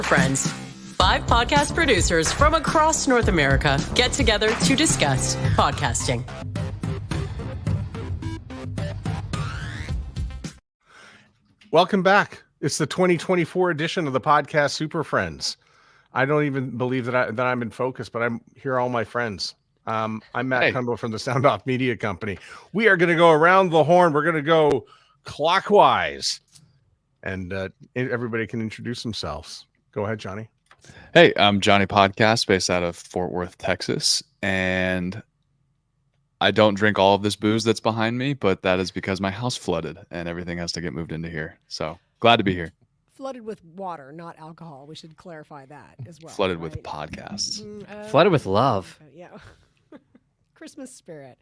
Friends. 5 podcast producers from across North America get together to discuss podcasting. Welcome back. It's the 2024 edition of the Podcast Superfriends. I don't even believe that I'm in focus, but I'm here, all my friends. I'm Matt Cundill from the Soundoff Media Company. We are going to go around the horn. We're going to go clockwise, and everybody can introduce themselves. Go ahead, Johnny. Hey, I'm Johnny Podcast, based out of Fort Worth, Texas, and I don't drink all of this booze that's behind me, but that is because my house flooded and everything has to get moved into here. So glad to be here. Flooded with water, not alcohol. We should clarify that as well. Flooded with podcasts. Flooded with love. Yeah. Christmas spirit.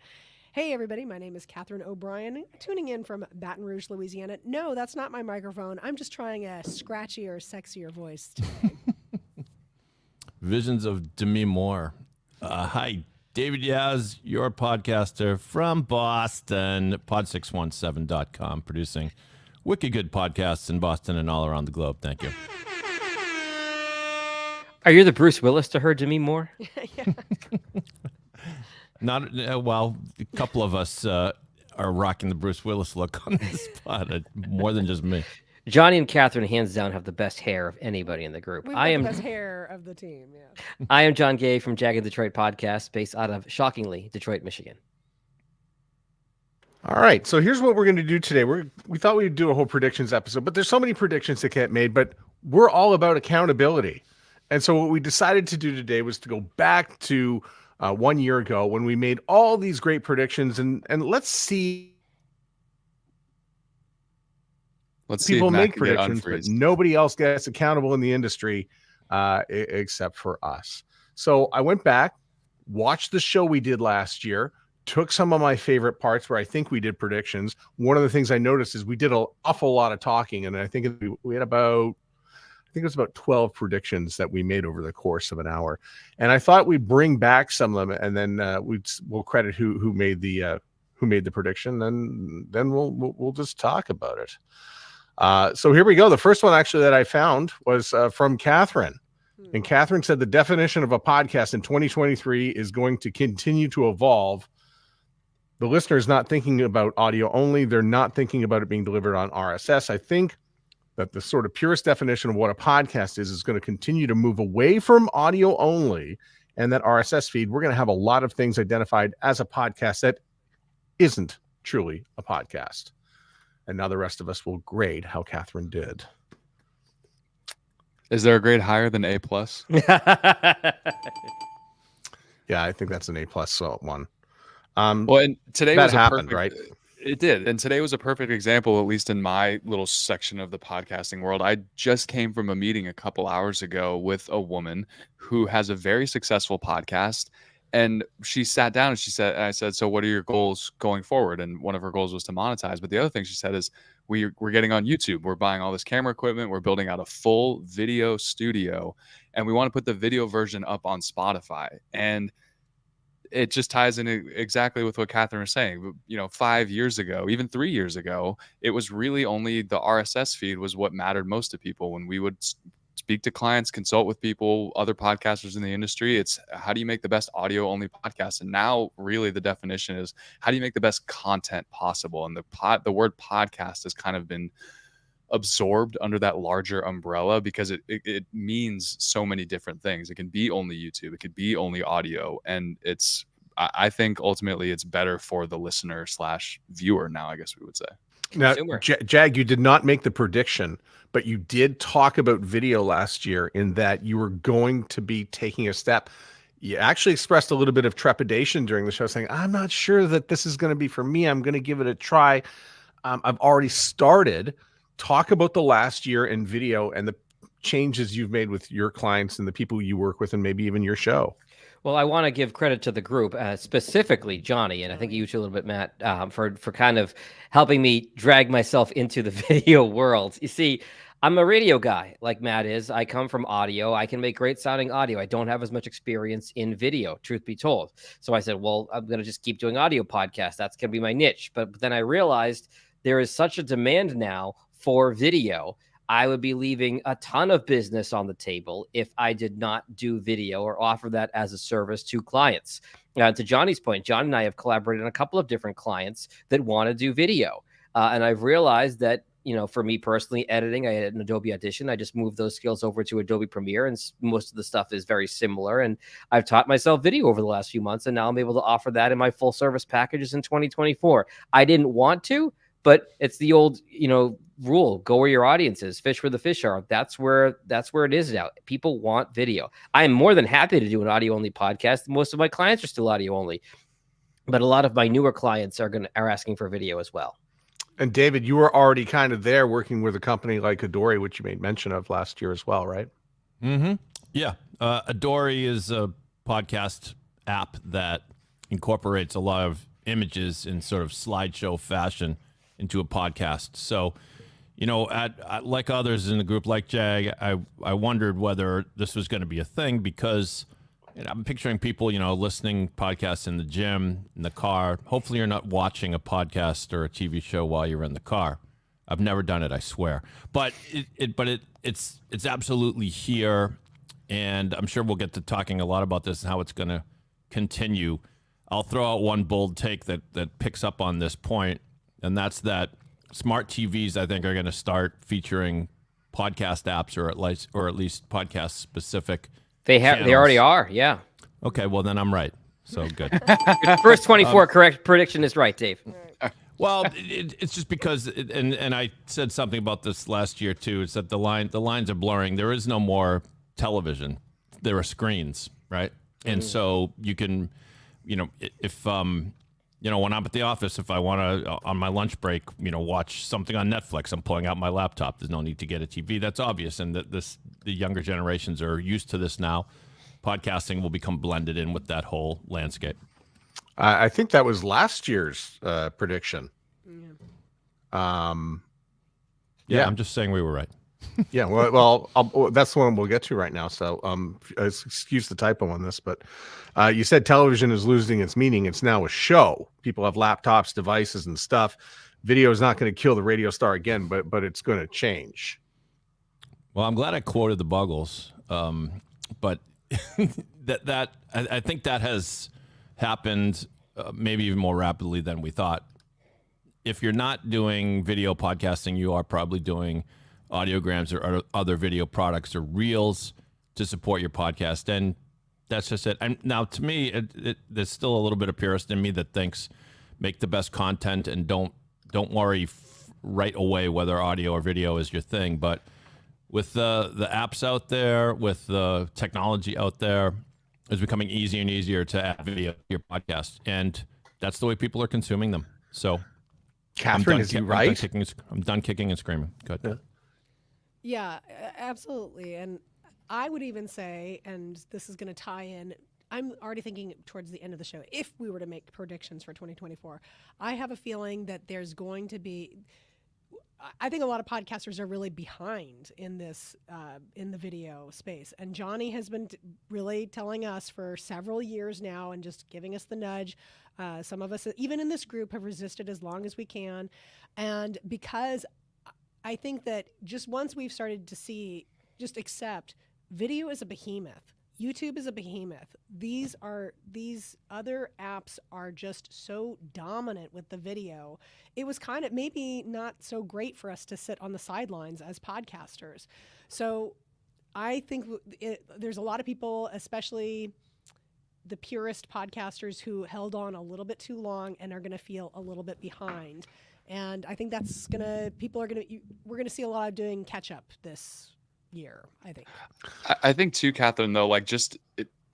Hey, everybody. My name is Catherine O'Brien, tuning in from Baton Rouge, Louisiana. No, that's not my microphone. I'm just trying a scratchier, sexier voice today. Visions of Demi Moore. Hi, David Yaz, your podcaster from Boston, pod617.com, producing wicked good podcasts in Boston and all around the globe. Thank you. Are you the Bruce Willis to her, Demi Moore? Yeah. Not well. A couple of us are rocking the Bruce Willis look on this pod. More than just me. Johnny and Catherine, hands down, have the best hair of anybody in the group. We've got the best hair of the team. Yeah. I am John Gay from JAG In Detroit Podcasts, based out of, shockingly, Detroit, Michigan. All right, so here's what we're going to do today. We thought we'd do a whole predictions episode, but there's so many predictions that get made, but we're all about accountability. And so what we decided to do today was to go back to 1 year ago when we made all these great predictions, and let's see. People make predictions, but nobody else gets accountable in the industry except for us. So I went back, watched the show we did last year, took some of my favorite parts where I think we did predictions. One of the things I noticed is we did an awful lot of talking, and I think we had it was about 12 predictions that we made over the course of an hour. And I thought we'd bring back some of them, and then we'll credit who made the prediction, and then we'll just talk about it. So here we go. The first one actually that I found was from Catherine. And Catherine said the definition of a podcast in 2023 is going to continue to evolve. The listener is not thinking about audio only. They're not thinking about it being delivered on RSS. I think that the sort of purest definition of what a podcast is going to continue to move away from audio only, and that RSS feed, we're going to have a lot of things identified as a podcast that isn't truly a podcast. And now the rest of us will grade how Catherine did. Is there a grade higher than A+? Yeah, I think that's an A+ one. Well, and today that was happened, right? It did. And today was a perfect example, at least in my little section of the podcasting world. I just came from a meeting a couple hours ago with a woman who has a very successful podcast. And she sat down and I said, so what are your goals going forward? And one of her goals was to monetize. But the other thing she said is, we're getting on YouTube. We're buying all this camera equipment. We're building out a full video studio, and we want to put the video version up on Spotify. And it just ties in exactly with what Catherine was saying. 5 years ago, even 3 years ago, it was really only the RSS feed was what mattered most to people. When we would speak to clients, consult with people, other podcasters in the industry, it's how do you make the best audio only podcast? And now really the definition is how do you make the best content possible? And the word podcast has kind of been absorbed under that larger umbrella because it means so many different things. It can be only YouTube, it could be only audio, and I think ultimately it's better for the listener / viewer now, I guess we would say. Now, Jag, you did not make the prediction, but you did talk about video last year in that you were going to be taking a step. You actually expressed a little bit of trepidation during the show, saying, I'm not sure that this is going to be for me. I'm going to give it a try. I've already started. Talk about the last year in video and the changes you've made with your clients and the people you work with, and maybe even your show. Well, I want to give credit to the group, specifically Johnny, and I think you too a little bit, Matt, for kind of helping me drag myself into the video world. You see, I'm a radio guy like Matt is. I come from audio. I can make great sounding audio. I don't have as much experience in video, truth be told. So I said, well, I'm going to just keep doing audio podcasts. That's going to be my niche. But then I realized there is such a demand now for video. I would be leaving a ton of business on the table if I did not do video or offer that as a service to clients. To Johnny's point, John and I have collaborated on a couple of different clients that want to do video. And I've realized that, for me personally, editing, I had an Adobe Audition. I just moved those skills over to Adobe Premiere, and most of the stuff is very similar. And I've taught myself video over the last few months, and now I'm able to offer that in my full service packages in 2024. I didn't want to, but it's the old, rule: go where your audience is, fish where the fish are. That's where it is now. People want video. I am more than happy to do an audio only podcast. Most of my clients are still audio only, but a lot of my newer clients are asking for video as well. And David, you were already kind of there working with a company like Adori, which you made mention of last year as well, right? Mm-hmm. Yeah. Adori is a podcast app that incorporates a lot of images in sort of slideshow fashion into a podcast. So, like others in the group, like Jag, I wondered whether this was going to be a thing because I'm picturing people, listening podcasts in the gym, in the car. Hopefully you're not watching a podcast or a TV show while you're in the car. I've never done it, I swear. But it's absolutely here, and I'm sure we'll get to talking a lot about this and how it's going to continue. I'll throw out one bold take that picks up on this point, and that's that smart TVs, I think, are going to start featuring podcast apps or at least podcast specific. They already are. Yeah. Okay. Well, then I'm right. So good. Your first 24 correct prediction is right, Dave. Well, it's just because, and I said something about this last year too. It's that the lines are blurring. There is no more television. There are screens, right? And so you can, if when I'm at the office, if I want to on my lunch break, watch something on Netflix, I'm pulling out my laptop. There's no need to get a TV. That's obvious, and the younger generations are used to this now. Podcasting will become blended in with that whole landscape. I think that was last year's prediction. Yeah, I'm just saying we were right. Yeah, well, that's the one we'll get to right now. So, excuse the typo on this, but you said television is losing its meaning. It's now a show. People have laptops, devices, and stuff. Video is not going to kill the radio star again, but it's going to change. Well, I'm glad I quoted the Buggles, but I think that has happened maybe even more rapidly than we thought. If you're not doing video podcasting, you are probably doing audiograms or other video products or reels to support your podcast, and that's just it. And now, to me, there's still a little bit of purist in me that thinks make the best content and don't worry right away whether audio or video is your thing. But with the apps out there, with the technology out there, it's becoming easier and easier to add video to your podcast, and that's the way people are consuming them. So, Catherine, is he right? I'm done kicking and screaming. Good. Yeah, absolutely. And I would even say, and this is going to tie in, I'm already thinking towards the end of the show, if we were to make predictions for 2024, I have a feeling that there's going to be, I think a lot of podcasters are really behind in this, in the video space. And Johnny has been really telling us for several years now and just giving us the nudge. Some of us, even in this group, have resisted as long as we can. And because I think that just once we've started to accept video is a behemoth. YouTube is a behemoth. These other apps are just so dominant with the video. It was kind of maybe not so great for us to sit on the sidelines as podcasters. So I think there's a lot of people, especially the purist podcasters, who held on a little bit too long and are going to feel a little bit behind. And I think we're going to see a lot of doing catch up this year, I think. I think too, Catherine, though,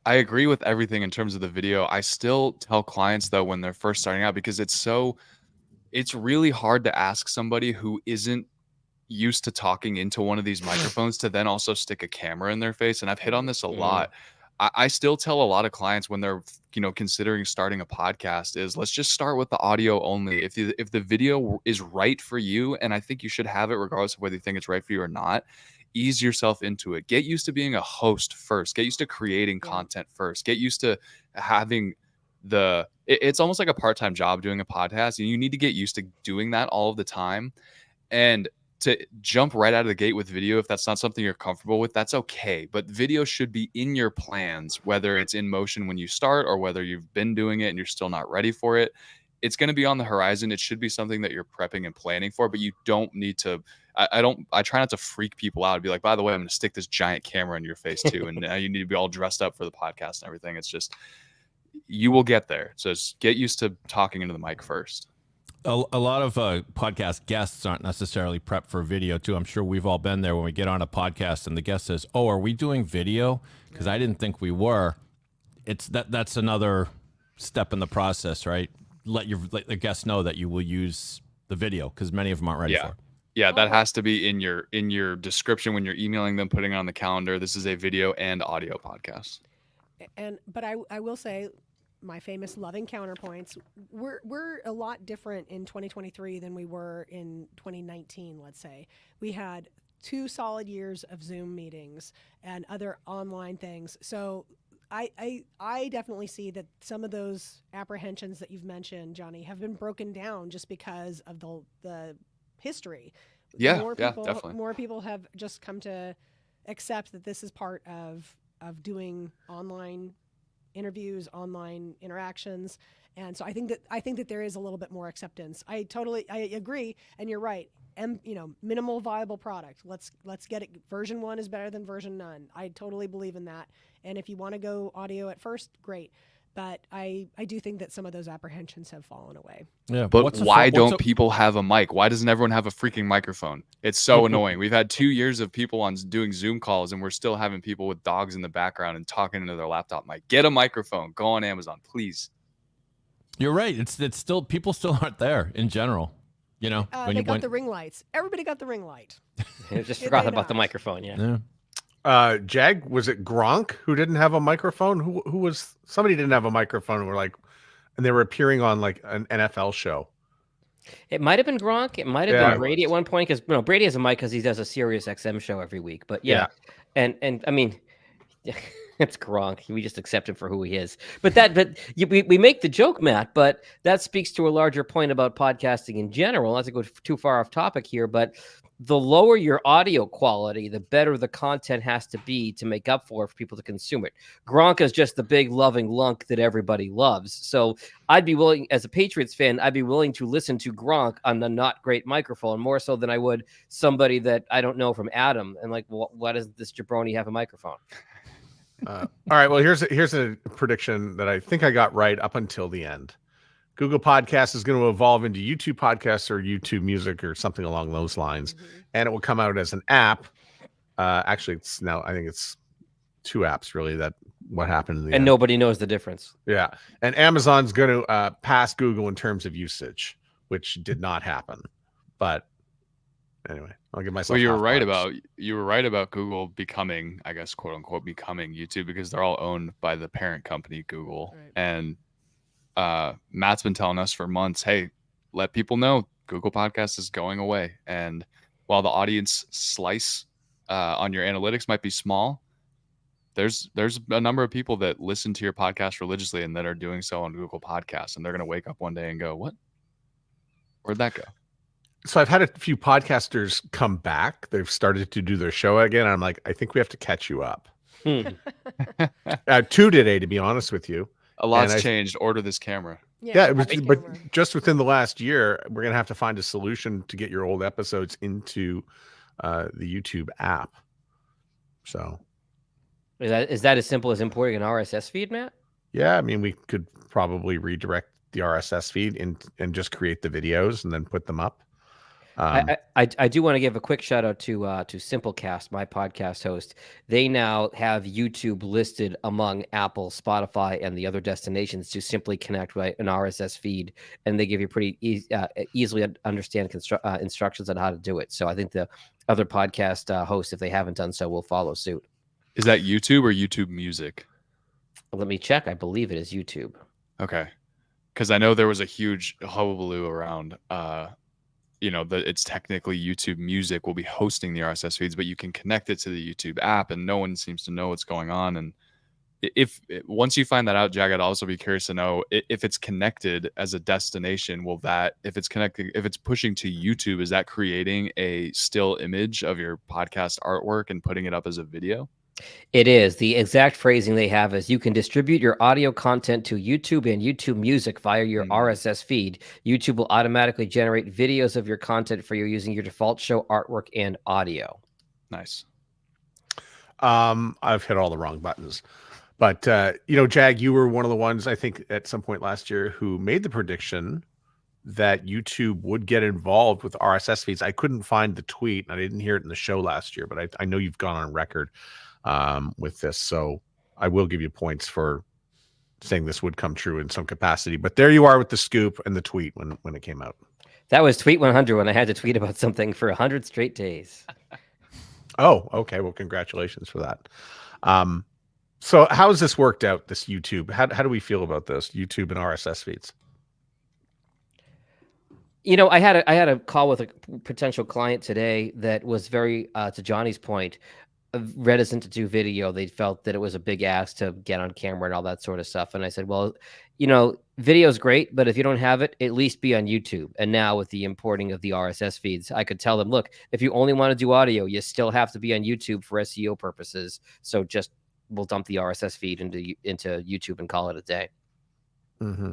I agree with everything in terms of the video. I still tell clients, though, when they're first starting out, because it's really hard to ask somebody who isn't used to talking into one of these microphones to then also stick a camera in their face. And I've hit on this a lot. I still tell a lot of clients when they're, considering starting a podcast is let's just start with the audio only. If the video is right for you, and I think you should have it regardless of whether you think it's right for you or not, ease yourself into it. Get used to being a host first. Get used to creating content first. Get used to having it's almost like a part-time job doing a podcast, and you need to get used to doing that all of the time. And to jump right out of the gate with video, if that's not something you're comfortable with, that's okay. But video should be in your plans, whether it's in motion when you start or whether you've been doing it and you're still not ready for it. It's going to be on the horizon. It should be something that you're prepping and planning for, but you don't need to. I try not to freak people out and be like, by the way, I'm going to stick this giant camera in your face too. And now you need to be all dressed up for the podcast and everything. It's just, you will get there. So just get used to talking into the mic first. A lot of podcast guests aren't necessarily prepped for video too. I'm sure we've all been there when we get on a podcast and the guest says, "Oh, are we doing video?" Because I didn't think we were. That's another step in the process, right? Let the guests know that you will use the video because many of them aren't ready for it. Yeah, that has to be in your description when you're emailing them, putting it on the calendar. This is a video and audio podcast. But I will say, my famous loving counterpoints, we're a lot different in 2023 than we were in 2019, let's say. We had 2 solid years of Zoom meetings and other online things. So I definitely see that some of those apprehensions that you've mentioned, Johnny, have been broken down just because of the history. Definitely. More people have just come to accept that this is part of doing online interviews, online interactions, and so I think that there is a little bit more acceptance. I agree, and you're right. Minimal viable product. Let's get it. Version 1 is better than version none. I totally believe in that. And if you want to go audio at first, great. But I do think that some of those apprehensions have fallen away. Yeah, but why don't people have a mic? Why doesn't everyone have a freaking microphone? It's so annoying. We've had 2 years of people on doing Zoom calls, and we're still having people with dogs in the background and talking into their laptop mic. Get a microphone. Go on Amazon, please. You're right. It's still, people still aren't there in general. You know, when they got the ring lights. Everybody got the ring light. I just forgot about the microphone. Yeah. Jag, was it Gronk who didn't have a microphone? Who was, somebody didn't have a microphone and they were appearing on like an NFL show. It might have been Gronk. It might have been Brady at one point, because Brady has a mic because he does a Sirius XM show every week. But and I mean, it's Gronk. We just accept him for who he is. But we make the joke, Matt. But that speaks to a larger point about podcasting in general. Not to go too far off topic here, but the lower your audio quality, the better the content has to be to make up for people to consume it. Gronk is just the big loving lunk that everybody loves. So I'd be willing, as a Patriots fan, I'd be willing to listen to Gronk on a not great microphone more so than I would somebody that I don't know from Adam. And like, why doesn't this jabroni have a microphone? All right. Well, here's a prediction that I think I got right up until the end. Google Podcasts is going to evolve into YouTube Podcasts or YouTube Music or something along those lines, and it will come out as an app. Actually, it's now, I think it's 2 apps really. That what happened in the end. Nobody knows the difference. Yeah, and Amazon's going to pass Google in terms of usage, which did not happen. But anyway, I'll give myself. Well, you were right about Google becoming, I guess, quote unquote, becoming YouTube, because they're all owned by the parent company, Google, right. And Matt's been telling us for months, hey, let people know Google Podcasts is going away. And while the audience slice on your analytics might be small, there's a number of people that listen to your podcast religiously and that are doing so on Google Podcasts. And they're going to wake up one day and go, what? Where'd that go? So I've had a few podcasters come back. They've started to do their show again. I'm like, I think we have to catch you up. 2 today, to be honest with you. A lot's changed. Order this camera. Yeah, it was, but just within the last year, we're going to have to find a solution to get your old episodes into the YouTube app. So is that as simple as importing an RSS feed, Matt? Yeah, I mean, we could probably redirect the RSS feed and just create the videos and then put them up. I do want to give a quick shout out to Simplecast, my podcast host. They now have YouTube listed among Apple, Spotify, and the other destinations to simply connect with an RSS feed, and they give you pretty easily understand instructions on how to do it. So I think the other podcast hosts, if they haven't done so, will follow suit. Is that YouTube or YouTube Music? Let me check. I believe it is YouTube. Okay, because I know there was a huge hullabaloo around. That it's technically YouTube Music will be hosting the RSS feeds, but you can connect it to the YouTube app, and no one seems to know what's going on. And if once you find that out, Jag, I'd also be curious to know if it's connected as a destination. Will that, if it's connected, if it's pushing to YouTube, is that creating a still image of your podcast artwork and putting it up as a video? It is. The exact phrasing they have is you can distribute your audio content to YouTube and YouTube Music via your RSS feed. YouTube will automatically generate videos of your content for you using your default show artwork and audio. Nice. I've hit all the wrong buttons. But, Jag, you were one of the ones, I think, at some point last year who made the prediction that YouTube would get involved with RSS feeds. I couldn't find the tweet, and I didn't hear it in the show last year, but I know you've gone on record with this. So I will give you points for saying this would come true in some capacity. But there you are with the scoop and the tweet when it came out. That was Tweet 100 when I had to tweet about something for 100 straight days. Oh, okay. Well, congratulations for that. So how has this worked out, this YouTube? How do we feel about this, YouTube and RSS feeds? I had a call with a potential client today that was very, to Johnny's point, reticent to do video. They felt that it was a big ask to get on camera and all that sort of stuff. And I said, well, video is great, but if you don't have it, at least be on YouTube. And now with the importing of the RSS feeds, I could tell them, look, if you only want to do audio, you still have to be on YouTube for SEO purposes. So just we'll dump the RSS feed into YouTube and call it a day. Mm-hmm.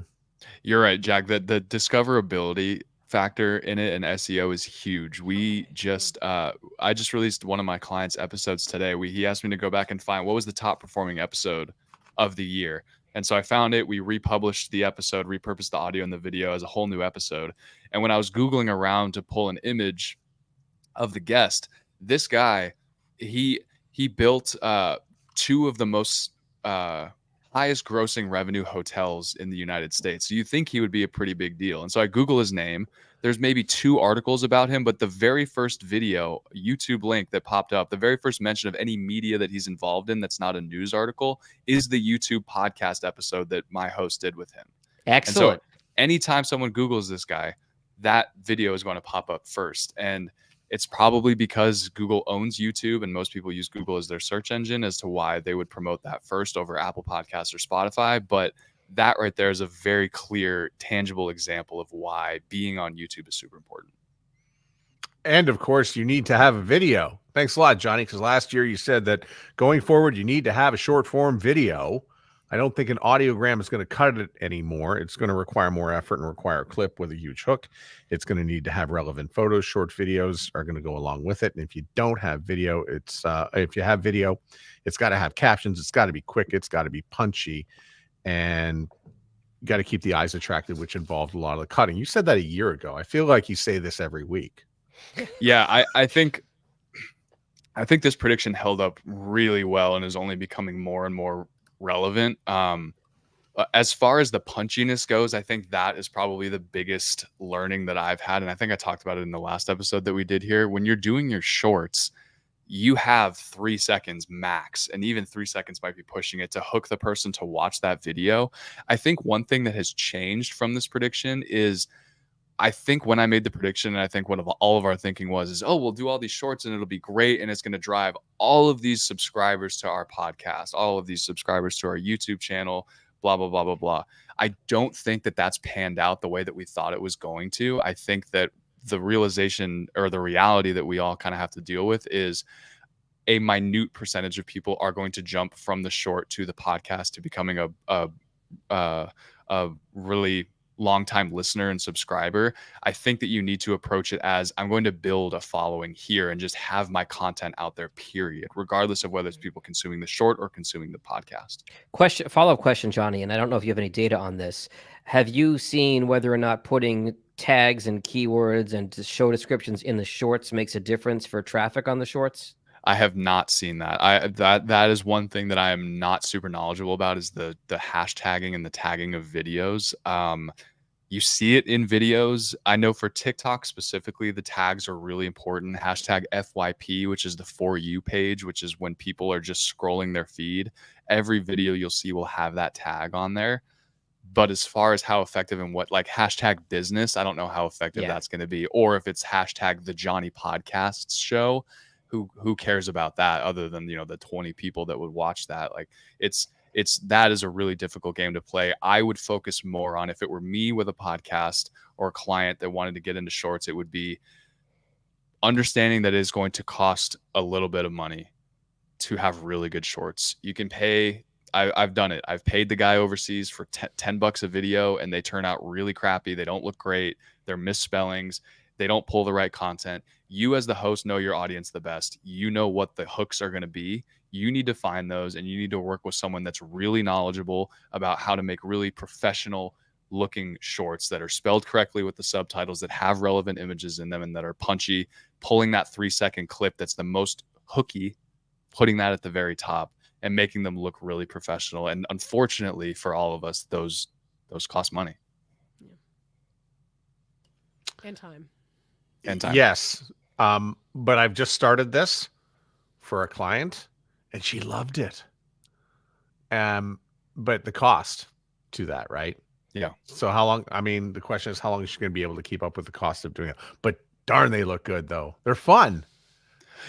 You're right, Jag. The discoverability factor in it and SEO is huge. I just released one of my clients' episodes today. He asked me to go back and find what was the top performing episode of the year. And so I found it. We republished the episode, repurposed the audio and the video as a whole new episode. And when I was Googling around to pull an image of the guest, this guy, he built two of the most highest grossing revenue hotels in the United States. So you think he would be a pretty big deal. And so I Google his name. There's maybe 2 articles about him, but the very first video, YouTube link that popped up, the very first mention of any media that he's involved in that's not a news article is the YouTube podcast episode that my host did with him. Excellent. And so anytime someone Googles this guy, that video is going to pop up first. And it's probably because Google owns YouTube and most people use Google as their search engine as to why they would promote that first over Apple Podcasts or Spotify. But that right there is a very clear, tangible example of why being on YouTube is super important. And of course, you need to have a video. Thanks a lot, Johnny, because last year you said that going forward, you need to have a short form video. I don't think an audiogram is going to cut it anymore. It's going to require more effort and require a clip with a huge hook. It's going to need to have relevant photos. Short videos are going to go along with it. And if you don't have video, if you have video, it's got to have captions. It's got to be quick. It's got to be punchy. And you got to keep the eyes attracted, which involved a lot of the cutting. You said that a year ago. I feel like you say this every week. Yeah, I think this prediction held up really well and is only becoming more and more relevant. As far as the punchiness goes, I think that is probably the biggest learning that I've had. And I think I talked about it in the last episode that we did here. When you're doing your shorts, you have 3 seconds max, and even 3 seconds might be pushing it to hook the person to watch that video. I think one thing that has changed from this prediction is I think when I made the prediction, and I think all of our thinking was, we'll do all these shorts and it'll be great. And it's going to drive all of these subscribers to our podcast, all of these subscribers to our YouTube channel, blah, blah, blah, blah, blah. I don't think that that's panned out the way that we thought it was going to. I think that the realization or the reality that we all kind of have to deal with is a minute percentage of people are going to jump from the short to the podcast to becoming a really longtime listener and subscriber. I think that you need to approach it as I'm going to build a following here and just have my content out there, period, regardless of whether it's people consuming the short or consuming the podcast. Follow-up question, Johnny, and I don't know if you have any data on this. Have you seen whether or not putting tags and keywords and show descriptions in the shorts makes a difference for traffic on the shorts? I have not seen that. That is one thing that I am not super knowledgeable about is the hashtagging and the tagging of videos. You see it in videos. I know for TikTok specifically, the tags are really important. Hashtag FYP, which is the For You page, which is when people are just scrolling their feed. Every video you'll see will have that tag on there. But as far as how effective and what, like hashtag business, I don't know how effective that's going to be. Or if it's hashtag the Johnny Podcasts show, who cares about that other than, the 20 people that would watch that? Like it's that is a really difficult game to play. I would focus more on, if it were me with a podcast or a client that wanted to get into shorts, it would be understanding that it is going to cost a little bit of money to have really good shorts. You can pay, I've done it. I've paid the guy overseas for $10 a video, and they turn out really crappy. They don't look great. They're misspellings. They don't pull the right content. You as the host know your audience the best. You know what the hooks are going to be. You need to find those, and you need to work with someone that's really knowledgeable about how to make really professional looking shorts that are spelled correctly with the subtitles, that have relevant images in them, and that are punchy, pulling that 3-second clip that's the most hooky, putting that at the very top and making them look really professional. And unfortunately for all of us, those cost money. And time. Yes. But I've just started this for a client, and she loved it. But the cost to that, right? Yeah. So how long, I mean, the question is, how long is she going to be able to keep up with the cost of doing it? But darn, they look good though. They're fun.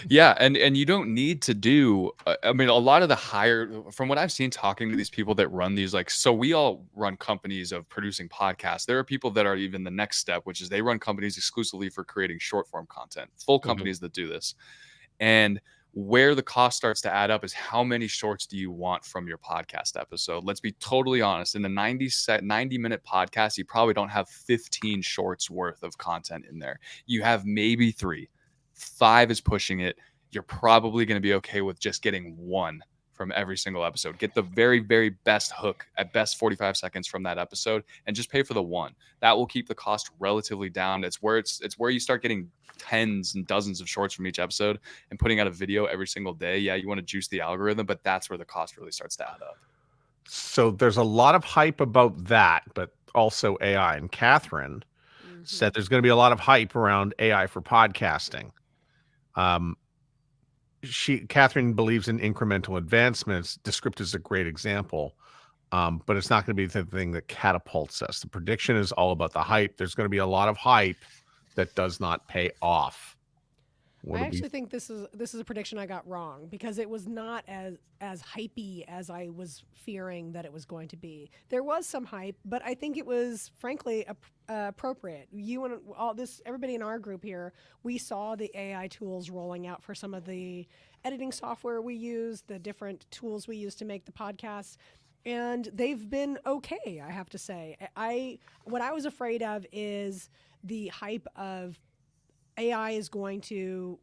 Yeah. And you don't need to do, I mean, a lot of the from what I've seen talking to these people that run these, like, so we all run companies of producing podcasts. There are people that are even the next step, which is they run companies exclusively for creating short form content, full companies that do this. And where the cost starts to add up is, how many shorts do you want from your podcast episode? Let's be totally honest. In the 90-minute podcast, you probably don't have 15 shorts worth of content in there. You have maybe 3. 5 is pushing it. You're probably going to be okay with just getting 1 from every single episode. Get the very, very best hook, at best 45 seconds from that episode, and just pay for the 1. That will keep the cost relatively down. It's where you start getting tens and dozens of shorts from each episode and putting out a video every single day. Yeah, you want to juice the algorithm, but that's where the cost really starts to add up. So there's a lot of hype about that, but also AI. And Catherine said there's going to be a lot of hype around AI for podcasting. Catherine believes in incremental advancements. Descript is a great example, but it's not going to be the thing that catapults us. The prediction is all about the hype. There's going to be a lot of hype that does not pay off. I actually think this is a prediction I got wrong, because it was not as hypey as I was fearing that it was going to be. There was some hype, but I think it was frankly appropriate. You and everybody in our group here, we saw the AI tools rolling out for some of the editing software we use, the different tools we use to make the podcasts, and they've been okay, I have to say. What I was afraid of is the hype of AI is going to,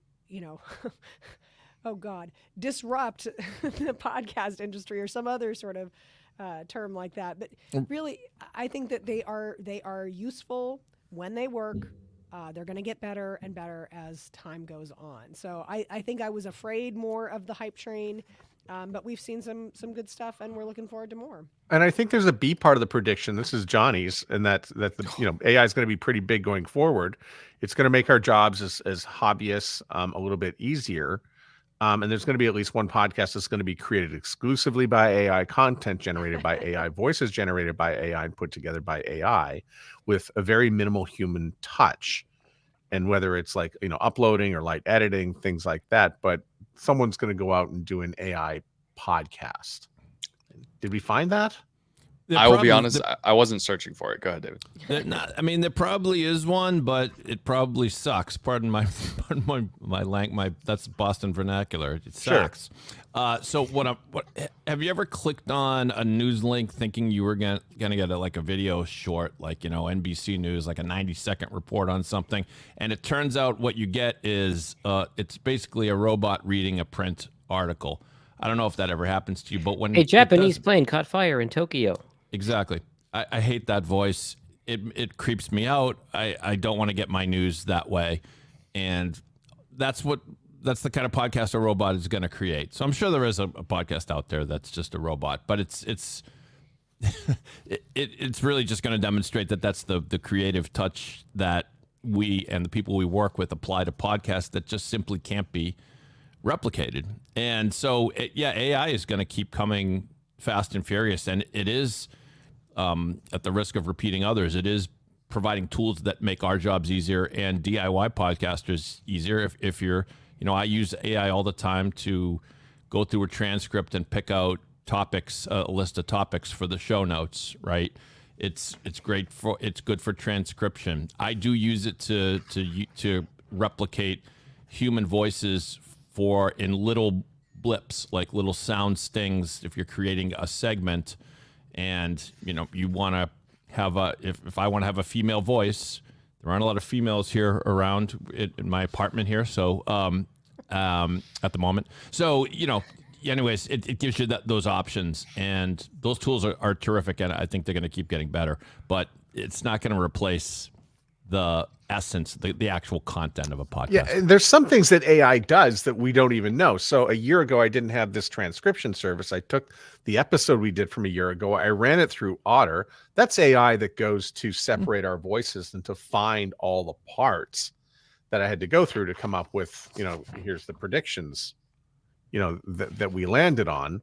oh God, disrupt the podcast industry or some other sort of term like that. But really, I think that they are useful when they work. They're going to get better and better as time goes on. So I think I was afraid more of the hype train. But we've seen some good stuff, and we're looking forward to more. And I think there's a B part of the prediction. This is Johnny's, and that the AI is going to be pretty big going forward. It's going to make our jobs as hobbyists a little bit easier. And there's going to be at least one podcast that's going to be created exclusively by AI, content generated by AI, voices generated by AI, and put together by AI with a very minimal human touch. And whether it's like, uploading or light editing, things like that, but someone's going to go out and do an AI podcast. Did we find that? I will be honest, I wasn't searching for it. Go ahead, David. I mean, there probably is one, but it probably sucks. Pardon my that's Boston vernacular. It sucks. Sure. So what have you ever clicked on a news link thinking you were gonna get a video short, like, NBC News, like a 90-second report on something, and it turns out what you get is it's basically a robot reading a print article. I don't know if that ever happens to you, but when a Japanese plane caught fire in Tokyo. Exactly. I hate that voice. It creeps me out. I don't want to get my news that way. And that's the kind of podcast a robot is going to create. So I'm sure there is a podcast out there that's just a robot, but it's really just going to demonstrate that that's the creative touch that we and the people we work with apply to podcasts that just simply can't be replicated. And so AI is going to keep coming fast and furious, and it is at the risk of repeating others, it is providing tools that make our jobs easier and DIY podcasters easier. If you're, I use AI all the time to go through a transcript and pick out topics, a list of topics for the show notes, right? It's good for transcription. I do use it to replicate human voices in little blips, like little sound stings. If you're creating a segment, and you want to have if I want to have a female voice, there aren't a lot of females here around in my apartment here, so at the moment. So anyways, it gives you those options, and those tools are terrific, and I think they're going to keep getting better. But it's not going to replace the essence, the actual content of a podcast. Yeah, and there's some things that AI does that we don't even know. So a year ago, I didn't have this transcription service. I took the episode we did from a year ago. I ran it through Otter. That's AI that goes to separate our voices and to find all the parts that I had to go through to come up with, here's the predictions, that we landed on.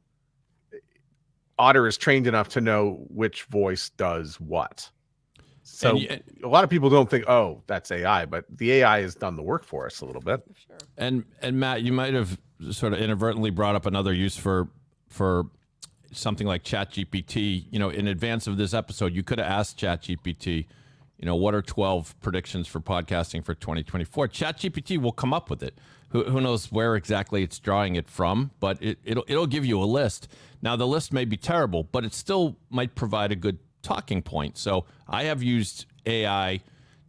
Otter is trained enough to know which voice does what. So a lot of people don't think, oh, that's AI, but the AI has done the work for us a little bit. Sure. And Matt, you might have sort of inadvertently brought up another use for something like ChatGPT. In advance of this episode, you could have asked ChatGPT, what are 12 predictions for podcasting for 2024? ChatGPT will come up with it. Who knows where exactly it's drawing it from, but it'll give you a list. Now, the list may be terrible, but it still might provide a good talking point. So I have used AI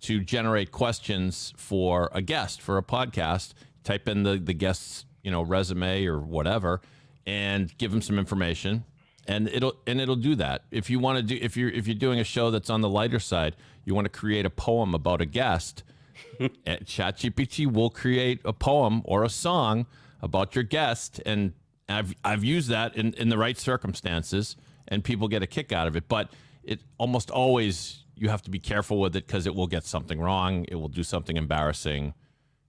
to generate questions for a guest for a podcast. Type in the guest's resume or whatever, and give them some information, and it'll do that. If you want to do if you're doing a show that's on the lighter side, you want to create a poem about a guest, ChatGPT will create a poem or a song about your guest, and I've used that in the right circumstances, and people get a kick out of it. But it almost always, you have to be careful with it because it will get something wrong. It will do something embarrassing.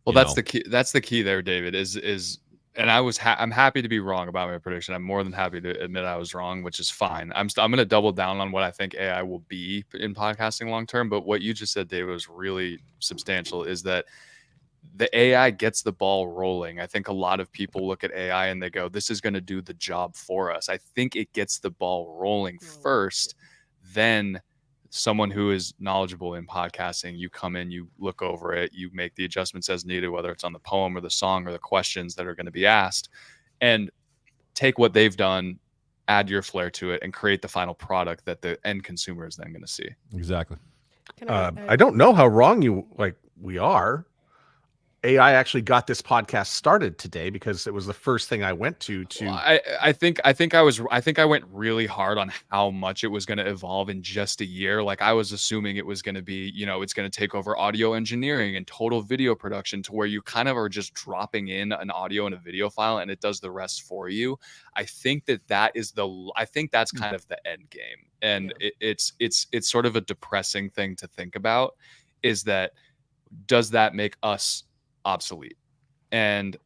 Well, that's the key. That's the key there, David, and I'm happy to be wrong about my prediction. I'm more than happy to admit I was wrong, which is fine. I'm going to double down on what I think AI will be in podcasting long term. But what you just said, David, was really substantial, is that the AI gets the ball rolling. I think a lot of people look at AI and they go, this is going to do the job for us. I think it gets the ball rolling first. Then someone who is knowledgeable in podcasting, you come in, you look over it, you make the adjustments as needed, whether it's on the poem or the song or the questions that are going to be asked, and take what they've done, add your flair to it, and create the final product that the end consumer is then going to see. Exactly. I don't know how wrong we are. AI actually got this podcast started today because it was the first thing I went to. Well, I think I went really hard on how much it was going to evolve in just a year. Like, I was assuming it was going to be, it's going to take over audio engineering and total video production, to where you kind of are just dropping in an audio and a video file and it does the rest for you. I think that's kind of the end game. And it's sort of a depressing thing to think about, is that, does that make us obsolete? And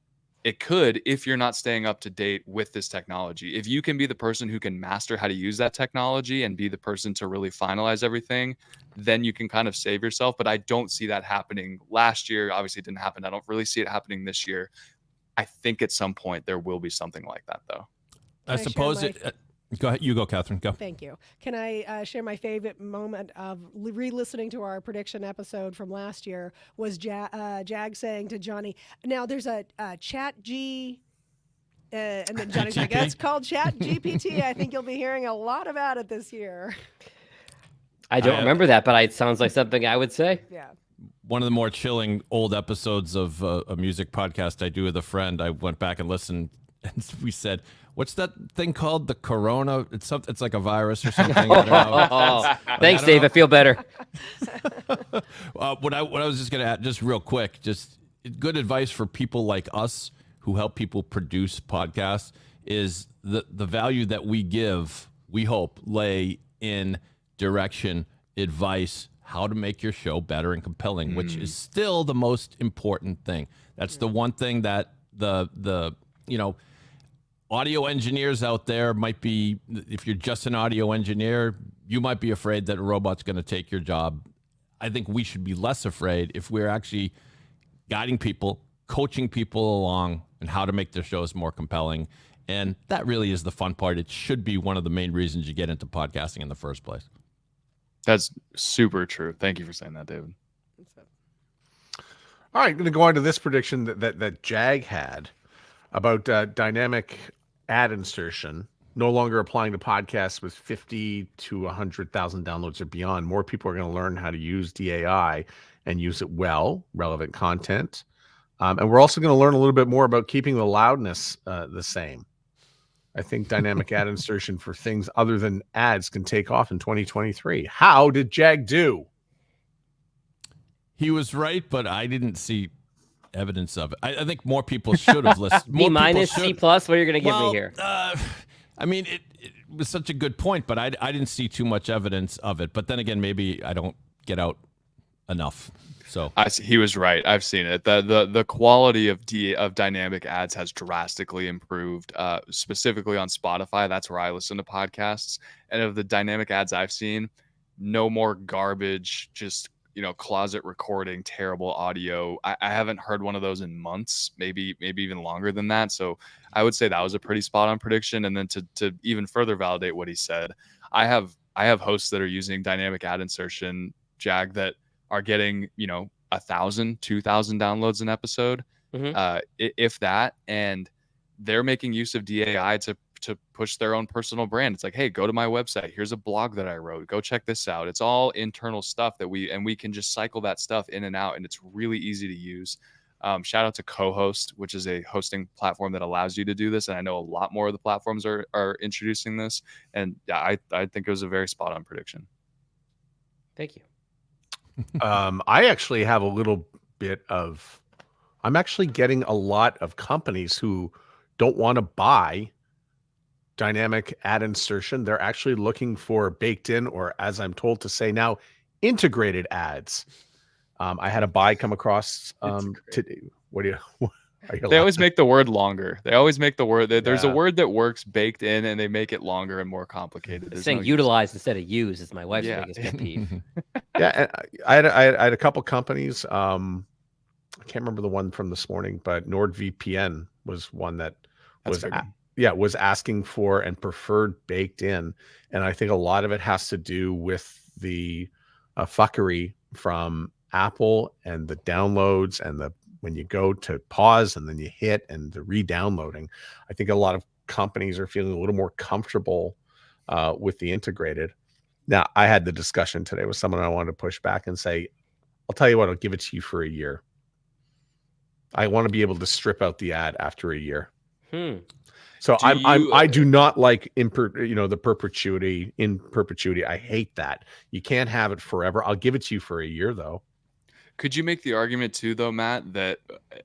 it could, if you're not staying up to date with this technology. If you can be the person who can master how to use that technology and be the person to really finalize everything, then you can kind of save yourself. But I don't see that happening. Last year obviously it didn't happen. I don't really see it happening this year. I think at some point there will be something like that, though. I suppose go ahead. You go, Catherine. Go. Thank you. Can I share my favorite moment of re-listening to our prediction episode from last year? Was Jag saying to Johnny, now there's a Chat G, and then Johnny's like, that's called Chat GPT. I think you'll be hearing a lot about it this year. I don't remember that, but it sounds like something I would say. Yeah. One of the more chilling old episodes of a music podcast I do with a friend, I went back and listened, and we said, what's that thing called? The corona? It's like a virus or something. Thanks, Dave. I feel better. What I was just going to add, just real quick, just good advice for people like us who help people produce podcasts, is the value that we give, we hope, lay in direction, advice, how to make your show better and compelling, which is still the most important thing. That's the one thing that the audio engineers out there might be, if you're just an audio engineer, you might be afraid that a robot's going to take your job. I think we should be less afraid if we're actually guiding people, coaching people along and how to make their shows more compelling, And that really is the fun part. It should be one of the main reasons you get into podcasting in the first place. That's super true. Thank you for saying that, David. All right, I'm going to go on to this prediction that JAG had about dynamic ad insertion no longer applying to podcasts with 50 to 100,000 downloads or beyond. More people are going to learn how to use DAI and use it well, relevant content. And we're also going to learn a little bit more about keeping the loudness the same. I think dynamic ad insertion for things other than ads can take off in 2023. How did JAG do? He was right, but I didn't see evidence of it. I think more people should have listened. B minus, C plus. What are you going to give me here? I mean, it was such a good point, but I didn't see too much evidence of it. But then again, maybe I don't get out enough. So he was right. I've seen it. The quality of dynamic ads has drastically improved, specifically on Spotify. That's where I listen to podcasts. And of the dynamic ads I've seen, no more garbage, just closet recording, terrible audio. I haven't heard one of those in months, maybe even longer than that. So I would say that was a pretty spot on prediction. And then to even further validate what he said, I have hosts that are using dynamic ad insertion, JAG, that are getting 1,000, 2,000 downloads an episode, if that, and they're making use of DAI to push their own personal brand. It's like, hey, go to my website. Here's a blog that I wrote. Go check this out. It's all internal stuff that we can just cycle that stuff in and out, and it's really easy to use. Shout out to Co-Host, which is a hosting platform that allows you to do this. And I know a lot more of the platforms are introducing this. And yeah, I think it was a very spot on prediction. Thank you. I actually have a little bit of, I'm actually getting a lot of companies who don't want to buy dynamic ad insertion. They're actually looking for baked in, or as I'm told to say now, integrated ads. I had a buy come across today. What do you? They always make the word longer. They always make the word. There's a word that works baked in, and they make it longer and more complicated. There's saying utilize instead of use is my wife's biggest pet peeve. Yeah, and I had a couple companies. I can't remember the one from this morning, but NordVPN was one that was asking for and preferred baked in, and I think a lot of it has to do with the fuckery from Apple and the downloads and when you go to pause and then you hit and the re-downloading. I think a lot of companies are feeling a little more comfortable with the integrated. Now, I had the discussion today with someone. I wanted to push back and say, I'll tell you what, I'll give it to you for a year. I want to be able to strip out the ad after a year. So I do not like the perpetuity in perpetuity. I hate that. You can't have it forever. I'll give it to you for a year though. Could you make the argument too, though, Matt, that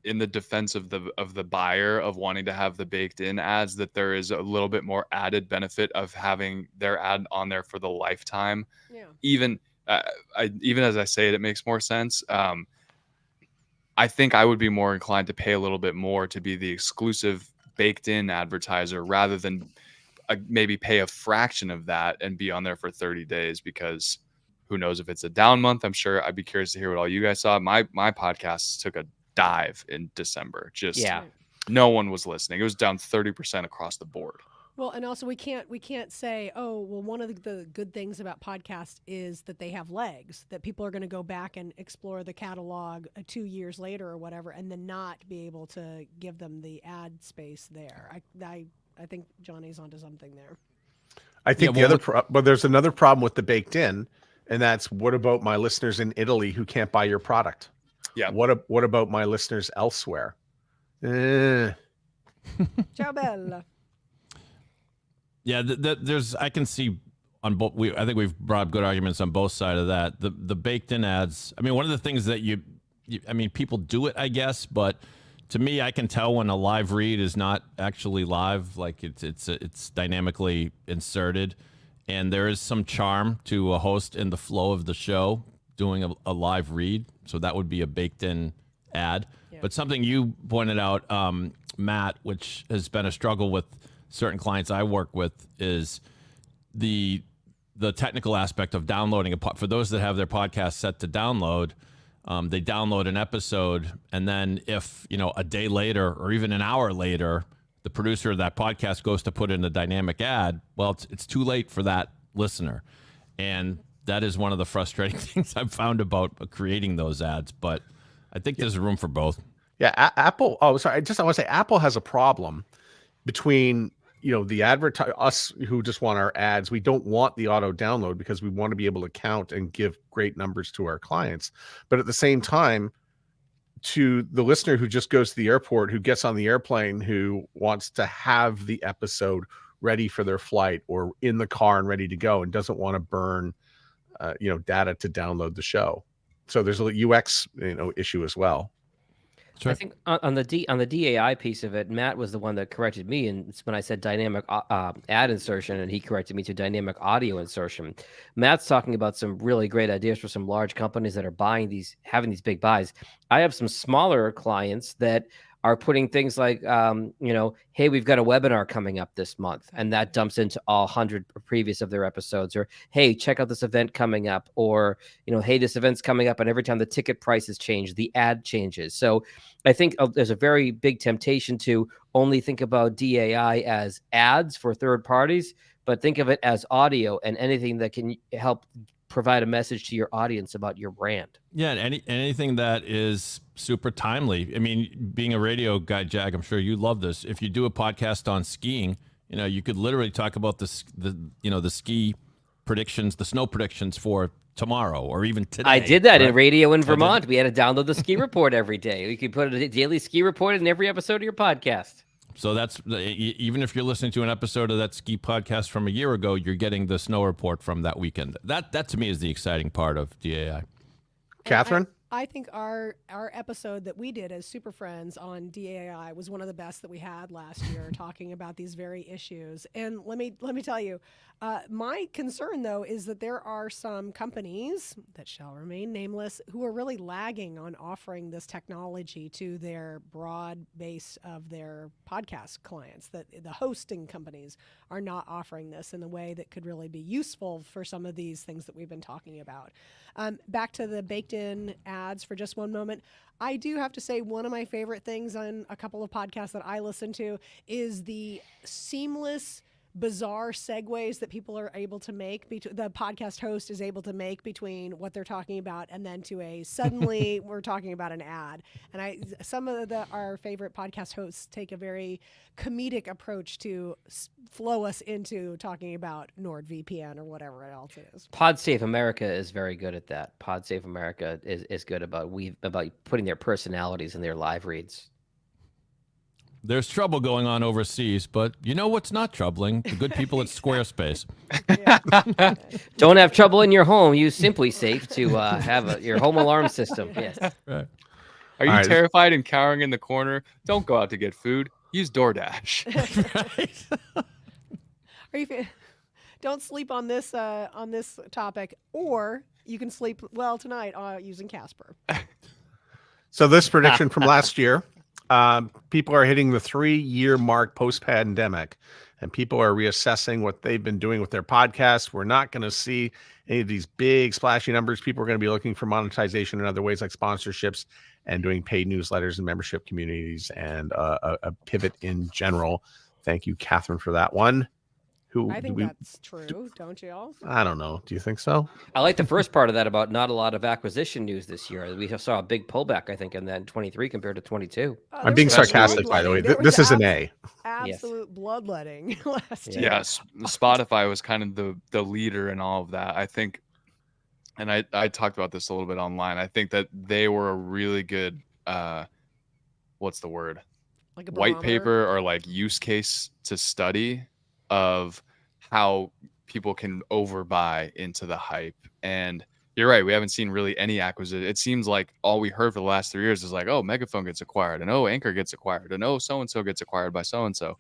in the defense of the buyer of wanting to have the baked in ads, that there is a little bit more added benefit of having their ad on there for the lifetime? Yeah. Even as I say it, it makes more sense. I think I would be more inclined to pay a little bit more to be the exclusive baked in advertiser rather than maybe pay a fraction of that and be on there for 30 days, because who knows if it's a down month. I'm sure I'd be curious to hear what all you guys saw. My podcast took a dive in December. No one was listening. It was down 30% across the board. Well, and also we can't say, oh, well, one of the good things about podcasts is that they have legs, that people are going to go back and explore the catalog 2 years later or whatever, and then not be able to give them the ad space there. I think Johnny's onto something there. I think but there's another problem with the baked in, and that's, what about my listeners in Italy who can't buy your product? Yeah. What about my listeners elsewhere? Ciao bella. Yeah, there's, I can see on both. I think we've brought up good arguments on both sides of that. The baked in ads. I mean, one of the things that people do it, I guess, but to me, I can tell when a live read is not actually live, like it's dynamically inserted, and there is some charm to a host in the flow of the show doing a live read. So that would be a baked in ad. Yeah. But something you pointed out, Matt, which has been a struggle with certain clients I work with, is the technical aspect of downloading for those that have their podcast set to download. They download an episode, and then if a day later or even an hour later the producer of that podcast goes to put in a dynamic ad, well, it's too late for that listener. And that is one of the frustrating things I've found about creating those ads. But I think there's room for both. Yeah, Apple. Oh, sorry. I want to say Apple has a problem between, the us who just want our ads. We don't want the auto download because we want to be able to count and give great numbers to our clients. But at the same time, to the listener who just goes to the airport, who gets on the airplane, who wants to have the episode ready for their flight or in the car and ready to go and doesn't want to burn, data to download the show. So there's a UX, issue as well. Sure. I think on the DAI piece of it, Matt was the one that corrected me, and it's when I said dynamic ad insertion, and he corrected me to dynamic audio insertion. Matt's talking about some really great ideas for some large companies that are having these big buys. I have some smaller clients that are putting things like, hey, we've got a webinar coming up this month, and that dumps into all 100 previous of their episodes, or, hey, check out this event coming up, or, hey, this event's coming up, and every time the ticket prices change, the ad changes. So I think there's a very big temptation to only think about DAI as ads for third parties, but think of it as audio and anything that can help provide a message to your audience about your brand. Yeah, and anything that is super timely. I mean, being a radio guy, Jag, I'm sure you love this. If you do a podcast on skiing, you could literally talk about the ski predictions, the snow predictions for tomorrow or even today. I did that in radio in Vermont. We had to download the ski report every day. You could put a daily ski report in every episode of your podcast. So that's, even if you're listening to an episode of that ski podcast from a year ago, you're getting the snow report from that weekend. That to me is the exciting part of DAI. Catherine? I think our episode that we did as Super Friends on DAI was one of the best that we had last year, talking about these very issues. And let me tell you, my concern though is that there are some companies that shall remain nameless who are really lagging on offering this technology to their broad base of their podcast clients. That the hosting companies are not offering this in a way that could really be useful for some of these things that we've been talking about. Back to the baked in ads for just one moment. I do have to say one of my favorite things on a couple of podcasts that I listen to is the seamless, bizarre segues that people are able to make, the podcast host is able to make between what they're talking about and then to a suddenly we're talking about an ad. And some of our favorite podcast hosts take a very comedic approach to flow us into talking about NordVPN or whatever else it is. PodSafe America is very good at that. PodSafe America is good about putting their personalities in their live reads. There's trouble going on overseas, but you know what's not troubling? The good people at Squarespace. Don't have trouble in your home. Use Simply Safe to have your home alarm system. Yes. Right. Are you terrified and cowering in the corner? Don't go out to get food. Use DoorDash. Right. Don't sleep on this topic, or you can sleep well tonight using Casper. So this prediction from last year. People are hitting the 3-year mark post-pandemic, and people are reassessing what they've been doing with their podcasts. We're not going to see any of these big splashy numbers. People are going to be looking for monetization in other ways like sponsorships and doing paid newsletters and membership communities and a pivot in general. Thank you, Catherine, for that one. I think that's true, don't you all? I don't know. Do you think so? I like the first part of that about not a lot of acquisition news this year. We saw a big pullback, I think, in that 23 compared to 22. I'm being sarcastic, by the way. This is an A. Absolute bloodletting last year. Yes, Spotify was kind of the leader in all of that. I think, and I talked about this a little bit online. I think that they were a really good, what's the word? Like a white barometer? paper or like use case to study of how people can overbuy into the hype. And you're right, we haven't seen really any acquisition. It seems like all we heard for the last 3 years is like, oh, Megaphone gets acquired, and oh, Anchor gets acquired, and oh, so-and-so gets acquired by so-and-so.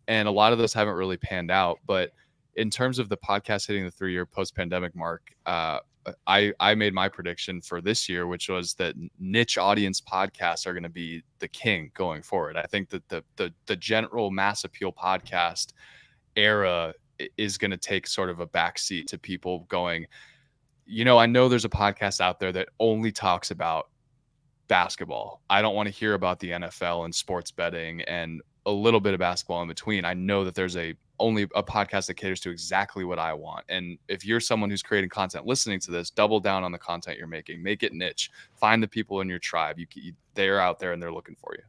And a lot of those haven't really panned out. But in terms of the podcast hitting the 3-year post-pandemic mark, I made my prediction for this year, which was that niche audience podcasts are going to be the king going forward. I think that the general mass appeal podcast era is going to take sort of a backseat to people going, I know there's a podcast out there that only talks about basketball. I don't want to hear about the NFL and sports betting and a little bit of basketball in between. I know that there's only a podcast that caters to exactly what I want. And if you're someone who's creating content, listening to this, double down on the content you're making, make it niche, find the people in your tribe. They're out there and they're looking for you.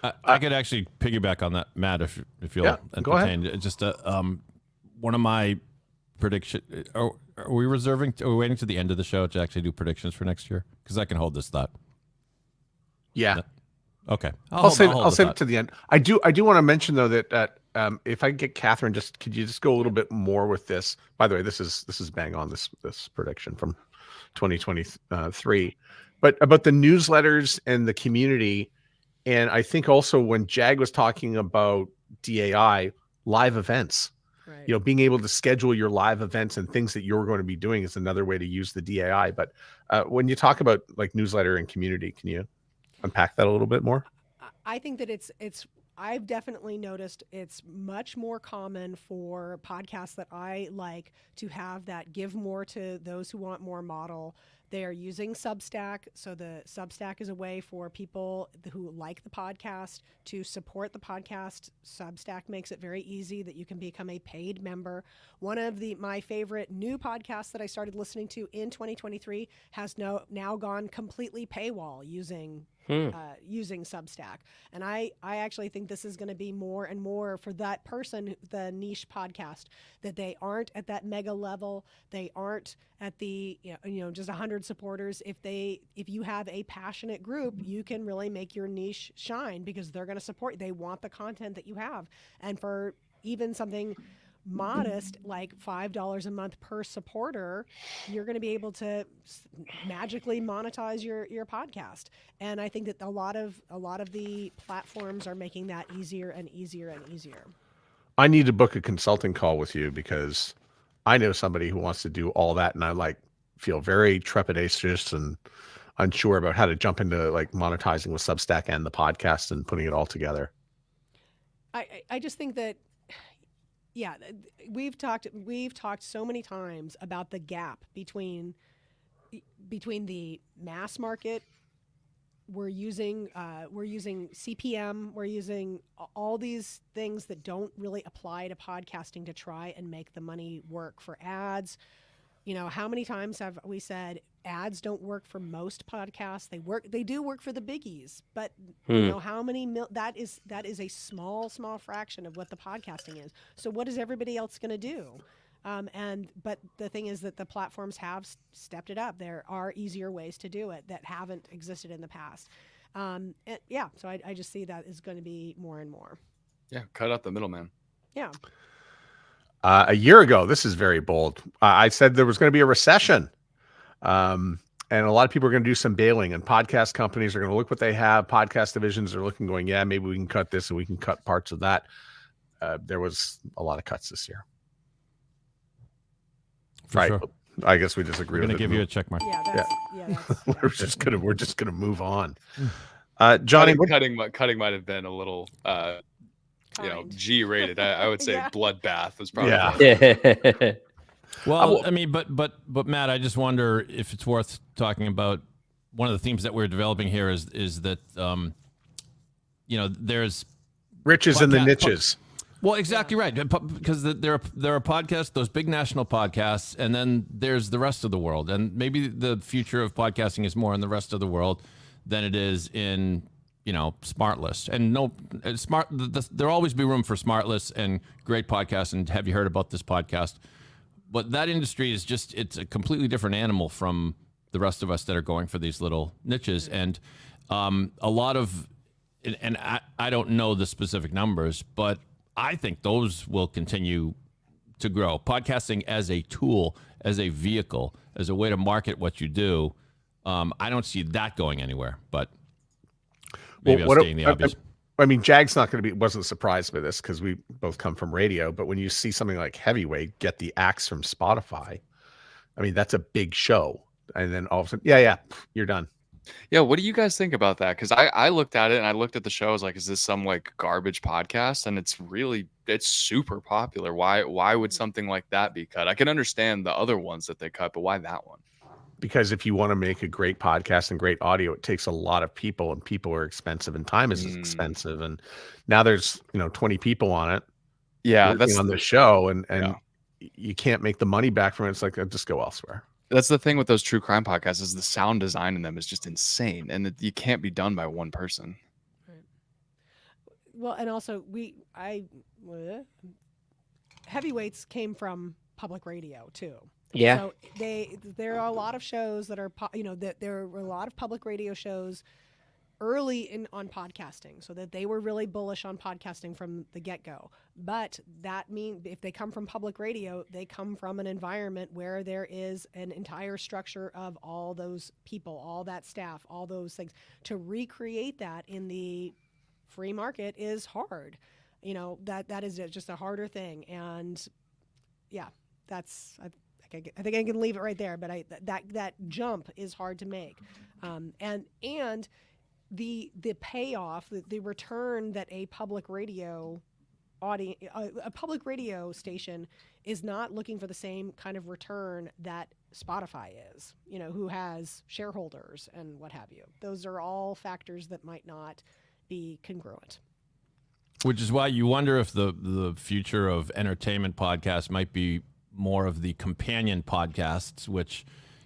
Yeah. I could actually piggyback on that, Matt, if you'll entertain. Go ahead. Just one of my prediction. Are we waiting to the end of the show to actually do predictions for next year? Because I can hold this thought. Yeah. Okay. I'll save it to the end. I do want to mention though that if I get Catherine, could you just go a little bit more with this? By the way, this is bang on this prediction from 2023, but about the newsletters and the community, and I think also when Jag was talking about DAI live events, Right. Being able to schedule your live events and things that you're going to be doing is another way to use the DAI. But when you talk about like newsletter and community, can you unpack that a little bit more? I think that it's I've definitely noticed it's much more common for podcasts that I like to have that give more to those who want more model. They are using Substack. So the Substack is a way for people who like the podcast to support the podcast. Substack makes it very easy that you can become a paid member. One of my favorite new podcasts that I started listening to in 2023 has now gone completely paywall using Substack. And I actually think this is going to be more and more for that person, the niche podcast, that they aren't at that mega level. They aren't at the, just 100 supporters. If you have a passionate group, you can really make your niche shine because they're going to support you. They want the content that you have. And for even something modest like $5 a month per supporter, you're going to be able to magically monetize your podcast. And I think that a lot of the platforms are making that easier and easier and easier. I need to book a consulting call with you because I know somebody who wants to do all that, and I feel very trepidatious and unsure about how to jump into like monetizing with Substack and the podcast and putting it all together. I just think that we've talked so many times about the gap between the mass market. We're using CPM. We're using all these things that don't really apply to podcasting to try and make the money work for ads. How many times have we said ads don't work for most podcasts? They do work for the biggies, but how many that is a small fraction of what the podcasting is. So what is everybody else going to do? But the thing is that the platforms have stepped it up. There are easier ways to do it that haven't existed in the past. So I just see that is going to be more and more. Yeah, cut out the middleman. Yeah. A year ago, this is very bold. I said there was going to be a recession. And a lot of people are going to do some bailing, and podcast companies are going to look what they have. Podcast divisions are looking, going, yeah, maybe we can cut this and we can cut parts of that. There was a lot of cuts this year. For sure. I guess we disagree. We're going to give you a check mark. We're just gonna move on. Johnny, cutting might have been a little G-rated. I would say bloodbath was probably. Yeah. Well, I mean, but Matt, I just wonder if it's worth talking about. One of the themes that we're developing here is that there's riches in the niches. Well, exactly right, because there are podcasts, those big national podcasts, and then there's the rest of the world. And maybe the future of podcasting is more in the rest of the world than it is in SmartLess. And there'll always be room for SmartLess and great podcasts. And have you heard about this podcast? But that industry is it's a completely different animal from the rest of us that are going for these little niches. And a lot of, and I don't know the specific numbers, but I think those will continue to grow. Podcasting as a tool, as a vehicle, as a way to market what you do, I don't see that going anywhere. But maybe I'm stating the obvious. I mean, JAG's wasn't surprised by this because we both come from radio. But when you see something like Heavyweight get the axe from Spotify, I mean, that's a big show. And then all of a sudden, you're done. Yeah, what do you guys think about that? Because I looked at it and I looked at the show. I was like, is this some garbage podcast? And it's super popular. Why would something like that be cut? I can understand the other ones that they cut, but why that one? because if you want to make a great podcast and great audio, it takes a lot of people, and people are expensive, and time is expensive. And now there's 20 people on it. Yeah, that's on the show, and you can't make the money back from it. It's like, just go elsewhere. That's the thing with those true crime podcasts, is the sound design in them is just insane, and you can't be done by one person. Right. Well, and also heavyweights came from public radio too. Yeah. So there are a lot of shows that are there were a lot of public radio shows early on podcasting, so that they were really bullish on podcasting from the get-go. But that means if they come from public radio, they come from an environment where there is an entire structure of all those people, all that staff, all those things. To recreate that in the free market is hard. That is just a harder thing. And yeah, I think I can leave it right there. But that jump is hard to make, and the payoff, the return that a public radio station is not looking for the same kind of return that Spotify is, who has shareholders and what have you. Those are all factors that might not be congruent. Which is why you wonder if the future of entertainment podcasts might be more of the companion podcasts, which,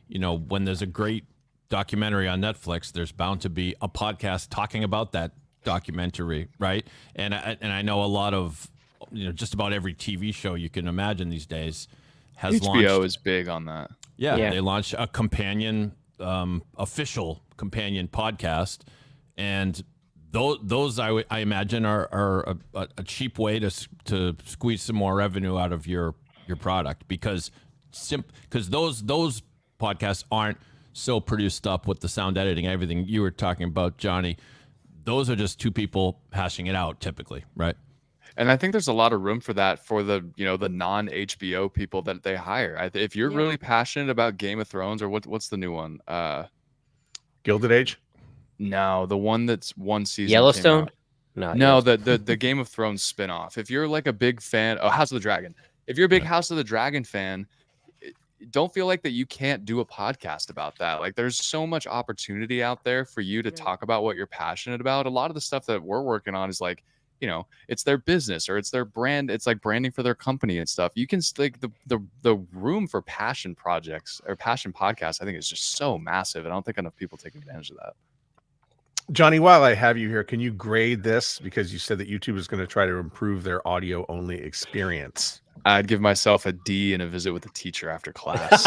when there's a great documentary on Netflix, there's bound to be a podcast talking about that documentary, right? And I know a lot of, just about every TV show you can imagine these days has HBO is big on that. Yeah, they launched a companion, official companion podcast, and those I imagine are a cheap way to squeeze some more revenue out of your product, because those podcasts aren't so produced up with the sound editing, everything you were talking about, Johnny. Those are just two people hashing it out typically, right? And I think there's a lot of room for that for the the non-HBO people that they hire. If you're really passionate about Game of Thrones, or what's the new one? Gilded Age? No, the one that's one season. Yellowstone? No, the Game of Thrones spinoff. If you're like a big fan, House of the Dragon. If you're a big House of the Dragon fan, don't feel like that you can't do a podcast about that. Like, there's so much opportunity out there for you to talk about what you're passionate about. A lot of the stuff that we're working on is like, it's their business or it's their brand. It's like branding for their company and stuff. You can like the room for passion projects or passion podcasts, I think, is just so massive. And I don't think enough people take advantage of that. Johnny, while I have you here, can you grade this? Because you said that YouTube is going to try to improve their audio only experience. I'd give myself a D and a visit with a teacher after class.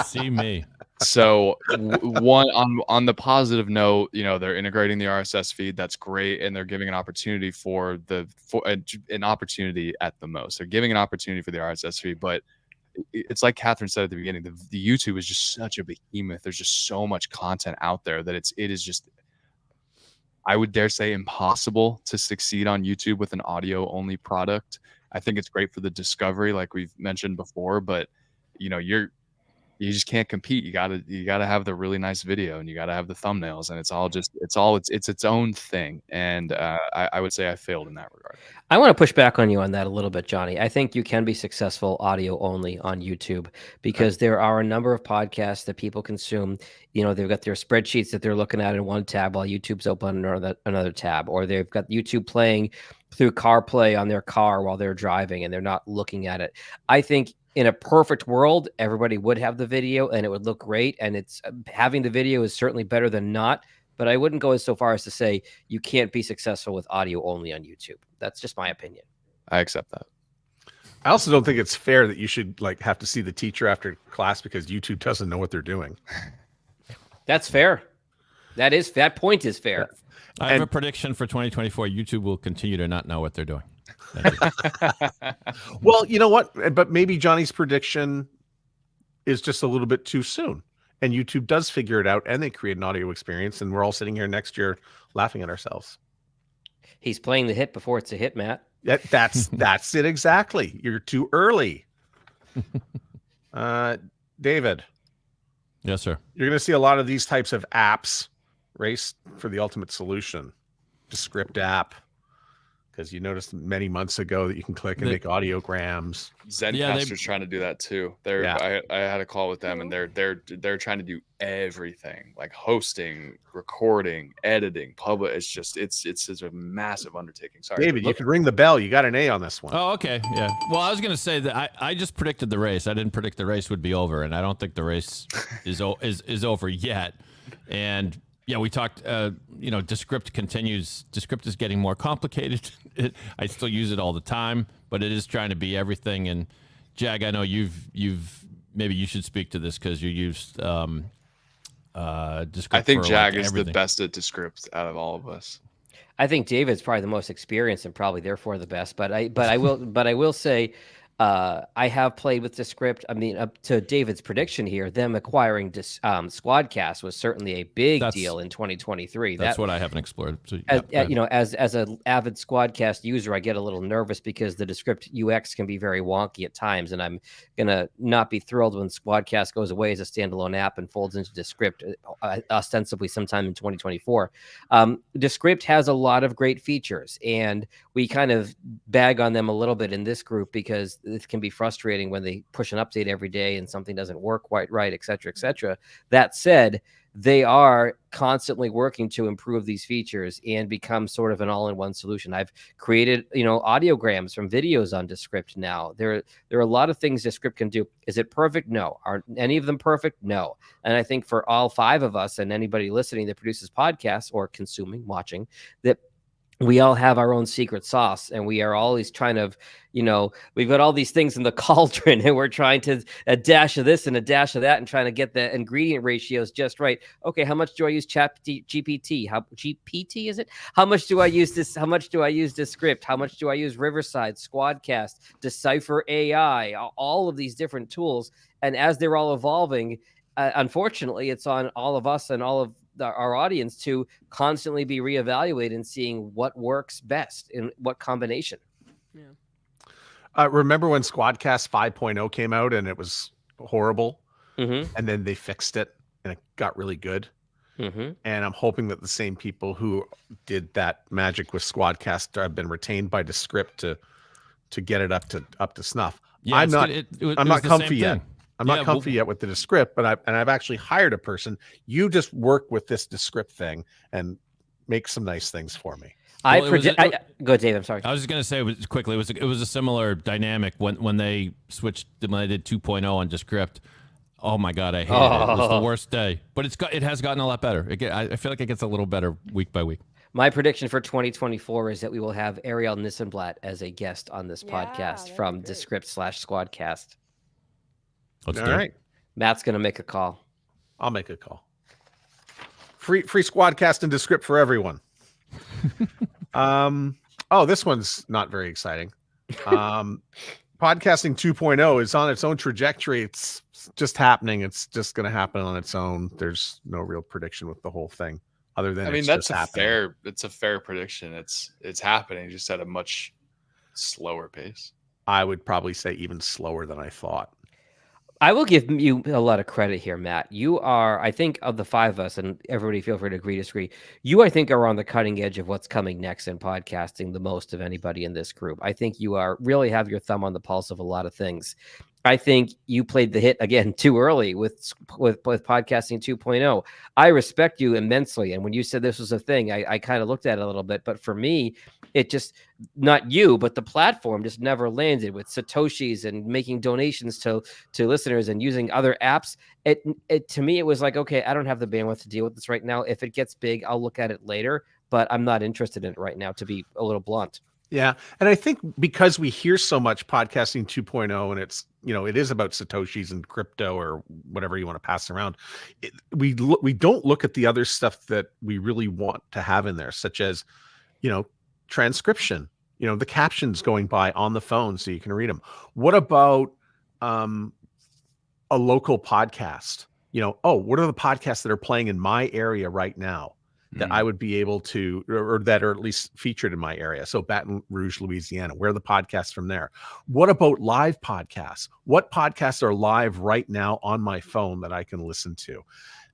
See me. So one on the positive note, they're integrating the RSS feed. That's great, and they're giving an opportunity for an opportunity at the most. They're giving an opportunity for the RSS feed, but it's like Catherine said at the beginning. The YouTube is just such a behemoth. There's just so much content out there that it is just, I would dare say, impossible to succeed on YouTube with an audio only product. I think it's great for the discovery, like we've mentioned before, but you just can't compete. You gotta have the really nice video, and you gotta have the thumbnails, and it's its own thing. And I would say I failed in that regard. I want to push back on you on that a little bit, Johnny. I think you can be successful audio only on YouTube, because there are a number of podcasts that people consume. They've got their spreadsheets that they're looking at in one tab while YouTube's open on another tab, or they've got YouTube playing through CarPlay on their car while they're driving and they're not looking at it. I think in a perfect world, everybody would have the video and it would look great. And it's having the video is certainly better than not. But I wouldn't go so far as to say you can't be successful with audio only on YouTube. That's just my opinion. I accept that. I also don't think it's fair that you should have to see the teacher after class because YouTube doesn't know what they're doing. That's fair. That point is fair. I have a prediction for 2024. YouTube will continue to not know what they're doing. Well, you know what? But maybe Johnny's prediction is just a little bit too soon. And YouTube does figure it out, and they create an audio experience, and we're all sitting here next year laughing at ourselves. He's playing the hit before it's a hit, Matt. That's it exactly. You're too early. David. Yes, sir. You're going to see a lot of these types of apps race for the ultimate solution. Descript app. because you noticed many months ago that you can click and make audiograms. Zencaster's trying to do that too. I had a call with them, and they're trying to do everything, like hosting, recording, editing, public. It's a massive undertaking. Sorry, David, you can ring the bell. You got an A on this one. Oh, okay, yeah. Well, I was going to say that I just predicted the race. I didn't predict the race would be over, and I don't think the race is over yet. And yeah, we talked. Descript continues. Descript is getting more complicated. I still use it all the time, but it is trying to be everything. And Jag, I know you've maybe you should speak to this because you used Descript. I think Jag is the best at Descript out of all of us. I think David's probably the most experienced and probably therefore the best. But I will say. I have played with Descript. I mean, up to David's prediction here, them acquiring Squadcast was certainly a big deal in 2023. That's what I haven't explored. So, as an avid Squadcast user, I get a little nervous because the Descript UX can be very wonky at times, and I'm gonna not be thrilled when Squadcast goes away as a standalone app and folds into Descript ostensibly sometime in 2024. Descript has a lot of great features, and we kind of bag on them a little bit in this group because it can be frustrating when they push an update every day and something doesn't work quite right, et cetera, et cetera. That said, they are constantly working to improve these features and become sort of an all-in-one solution. I've created, audiograms from videos on Descript now. There are a lot of things Descript can do. Is it perfect? No. Are any of them perfect? No. And I think for all five of us and anybody listening that produces podcasts or consuming, watching, that we all have our own secret sauce, and we are always trying to, we've got all these things in the cauldron, and we're trying to a dash of this and a dash of that, and trying to get the ingredient ratios just right. Okay, how much do I use GPT? How GPT is it? How much do I use this? How much do I use Descript? How much do I use Riverside, Squadcast, Decipher AI? All of these different tools, and as they're all evolving, unfortunately, it's on all of us and all of our audience to constantly be reevaluated and seeing what works best in what combination. Yeah. Remember when Squadcast 5.0 came out and it was horrible, and then they fixed it and it got really good. And I'm hoping that the same people who did that magic with Squadcast have been retained by Descript to get it up to snuff. Yeah, I'm not comfy yet. I'm not comfy yet with the Descript, but I've actually hired a person. You just work with this Descript thing and make some nice things for me. Go ahead, Dave. I'm sorry. I was just going to say it was a similar dynamic when they switched, when they did 2.0 on Descript. Oh my God, I hate it. It was the worst day, but it has gotten a lot better. I feel like it gets a little better week by week. My prediction for 2024 is that we will have Ariel Nissenblatt as a guest on this podcast from Descript/Squadcast. All right. Matt's going to make a call. I'll make a call. Free Squadcast and Descript for everyone. This one's not very exciting. Podcasting 2.0 is on its own trajectory. It's just happening. It's just going to happen on its own. There's no real prediction with the whole thing other than it's a fair prediction. It's happening just at a much slower pace. I would probably say even slower than I thought. I will give you a lot of credit here, Matt. You are, I think, of the five of us, and everybody feel free to agree, disagree. You, I think, are on the cutting edge of what's coming next in podcasting the most of anybody in this group. I think you really have your thumb on the pulse of a lot of things. I think you played the hit again too early with podcasting 2.0. I respect you immensely. And when you said this was a thing, I kind of looked at it a little bit. But for me, it just, not you, but the platform just never landed with Satoshis and making donations to listeners and using other apps. It to me, it was like, okay, I don't have the bandwidth to deal with this right now. If it gets big, I'll look at it later, but I'm not interested in it right now, to be a little blunt. Yeah. And I think because we hear so much podcasting 2.0 and it's, it is about Satoshis and crypto or whatever you want to pass around. We don't look at the other stuff that we really want to have in there, such as, transcription, the captions going by on the phone so you can read them. What about a local podcast? What are the podcasts that are playing in my area right now that I would be able to, or that are at least featured in my area? So Baton Rouge, Louisiana, where are the podcasts from there? What about live podcasts? What podcasts are live right now on my phone that I can listen to?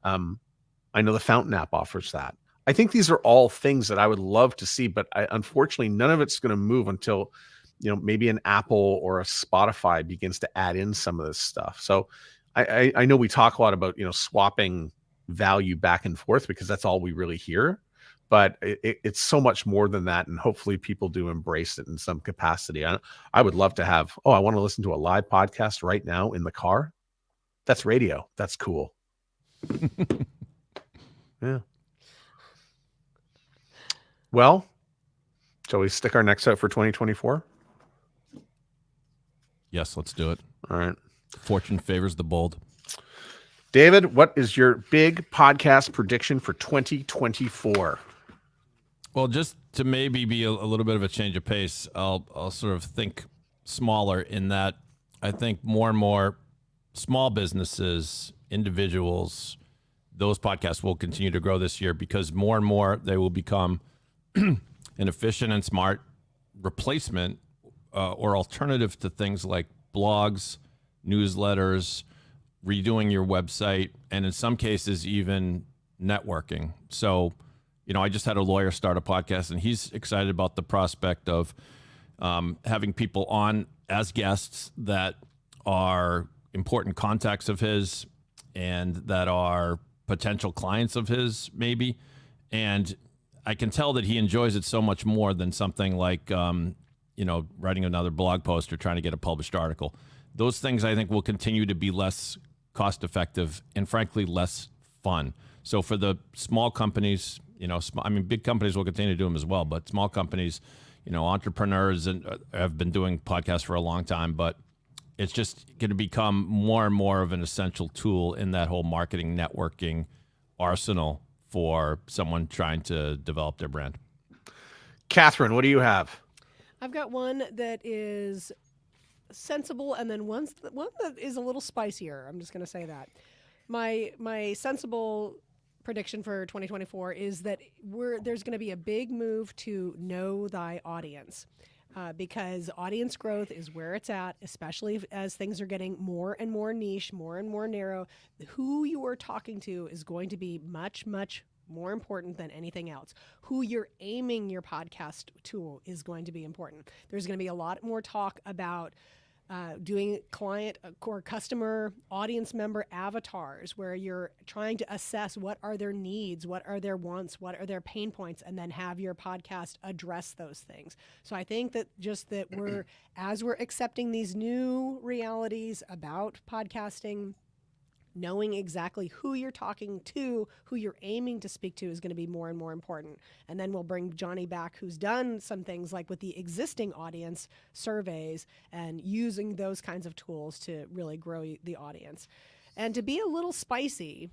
I know the Fountain app offers that. I think these are all things that I would love to see, but unfortunately, none of it's going to move until, maybe an Apple or a Spotify begins to add in some of this stuff. So I know we talk a lot about, swapping value back and forth because that's all we really hear, but it's so much more than that. And hopefully people do embrace it in some capacity. I would love to have, I want to listen to a live podcast right now in the car. That's radio. That's cool. Yeah. Well, shall we stick our necks out for 2024? Yes, let's do it. All right. Fortune favors the bold. David, what is your big podcast prediction for 2024? Well, just to maybe be a little bit of a change of pace, I'll sort of think smaller in that I think more and more small businesses, individuals, those podcasts will continue to grow this year because more and more they will become an efficient and smart replacement or alternative to things like blogs, newsletters, redoing your website, and in some cases even networking. So, I just had a lawyer start a podcast, and he's excited about the prospect of having people on as guests that are important contacts of his and that are potential clients of his, maybe. And I can tell that he enjoys it so much more than something like, writing another blog post or trying to get a published article. Those things I think will continue to be less cost effective and frankly less fun. So for the small companies, big companies will continue to do them as well, but small companies, entrepreneurs have been doing podcasts for a long time, but it's just going to become more and more of an essential tool in that whole marketing networking arsenal for someone trying to develop their brand. Catherine, what do you have? I've got one that is sensible, and then one that is a little spicier. I'm just going to say that. My sensible prediction for 2024 is that there's going to be a big move to know thy audience. Because audience growth is where it's at, especially as things are getting more and more niche, more and more narrow. Who you are talking to is going to be much, much more important than anything else. Who you're aiming your podcast to is going to be important. There's going to be a lot more talk about doing client or customer audience member avatars where you're trying to assess what are their needs, what are their wants, what are their pain points, and then have your podcast address those things. So I think that as we're accepting these new realities about podcasting, knowing exactly who you're talking to, who you're aiming to speak to is going to be more and more important. And then we'll bring Johnny back, who's done some things like with the existing audience surveys and using those kinds of tools to really grow the audience. And to be a little spicy,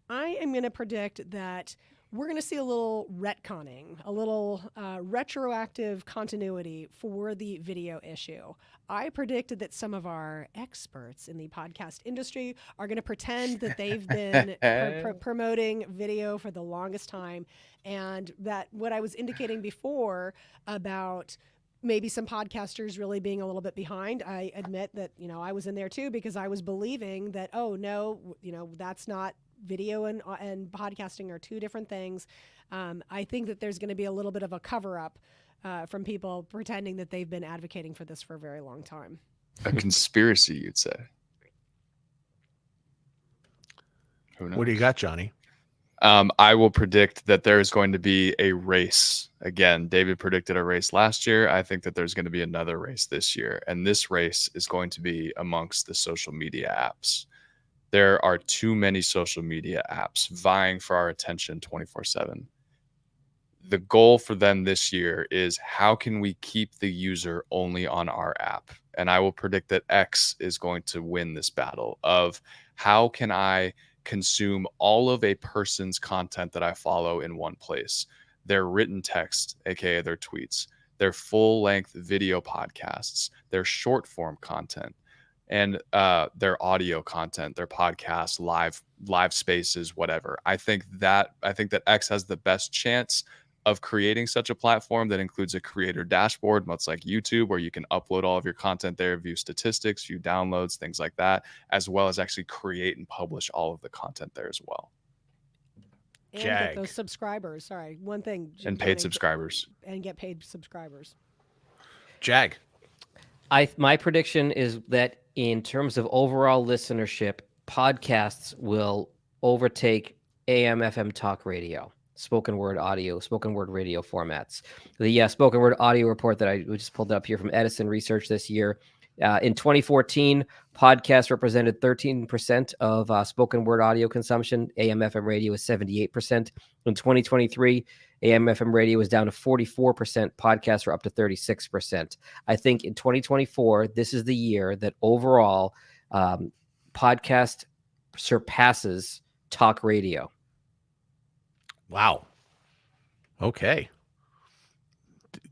I am going to predict that we're going to see a little retconning, a little retroactive continuity for the video issue. I predicted that some of our experts in the podcast industry are going to pretend that they've been promoting video for the longest time, and that what I was indicating before about maybe some podcasters really being a little bit behind. I admit that, I was in there too because I was believing that, oh, no, that's not video and podcasting are two different things. I think that there's going to be a little bit of a cover-up from people pretending that they've been advocating for this for a very long time. A conspiracy, you'd say. Who knows? What do you got, Johnny? I will predict that there is going to be a race. Again, David predicted a race last year. I think that there's going to be another race this year. And this race is going to be amongst the social media apps. There are too many social media apps vying for our attention 24/7. The goal for them this year is how can we keep the user only on our app? And I will predict that X is going to win this battle of how can I consume all of a person's content that I follow in one place. Their written text, aka their tweets, their full-length video podcasts, their short-form content, and their audio content, their podcasts, live spaces, whatever. I think that X has the best chance of creating such a platform that includes a creator dashboard, much like YouTube, where you can upload all of your content there, view statistics, view downloads, things like that, as well as actually create and publish all of the content there as well. And Jag. get those subscribers. Sorry, one thing. And paid subscribers. And get paid subscribers. Jag. My prediction is that in terms of overall listenership, podcasts will overtake AM, FM talk radio, spoken word audio, spoken word radio formats. The spoken word audio report that we just pulled up here from Edison Research this year. In 2014, podcasts represented 13% of spoken word audio consumption. AM, FM radio is 78%. In 2023, AM, FM radio is down to 44%. Podcasts are up to 36%. I think in 2024, this is the year that overall podcast surpasses talk radio. Wow. Okay.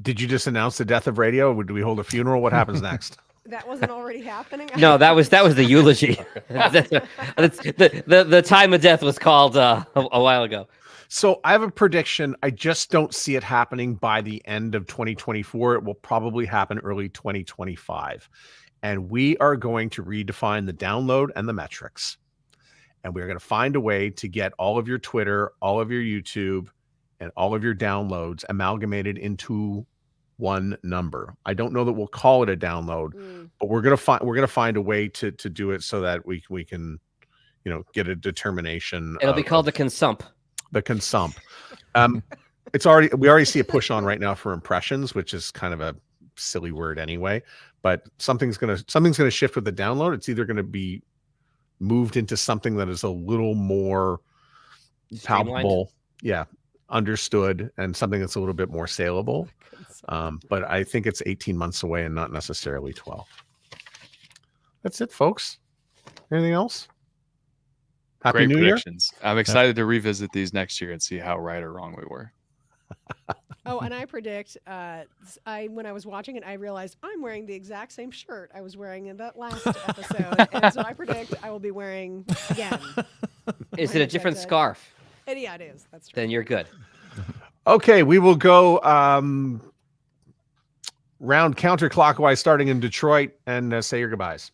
Did you just announce the death of radio? Do we hold a funeral? What happens next? That wasn't already happening? No, that was the eulogy. the time of death was called a while ago. So I have a prediction. I just don't see it happening by the end of 2024. It will probably happen early 2025. And we are going to redefine the download and the metrics. And we're going to find a way to get all of your Twitter, all of your YouTube, and all of your downloads amalgamated into one number. I don't know that we'll call it a download, but we're going to find a way to do it so that we can, get a determination. It'll be called the consump. The consump. We already see a push on right now for impressions, which is kind of a silly word anyway, but something's going to shift with the download. It's either going to be moved into something that is a little more palpable, understood, and something that's a little bit more saleable. But I think it's 18 months away and not necessarily 12. That's it, folks. Anything else? Happy New predictions. Year. I'm excited to revisit these next year and see how right or wrong we were. Oh, and I predict, when I was watching it, I realized I'm wearing the exact same shirt I was wearing in that last episode. And so I predict I will be wearing again. Is it a different scarf? Yeah, it is. That's true. Then you're good. Okay, we will go round counterclockwise starting in Detroit and say your goodbyes.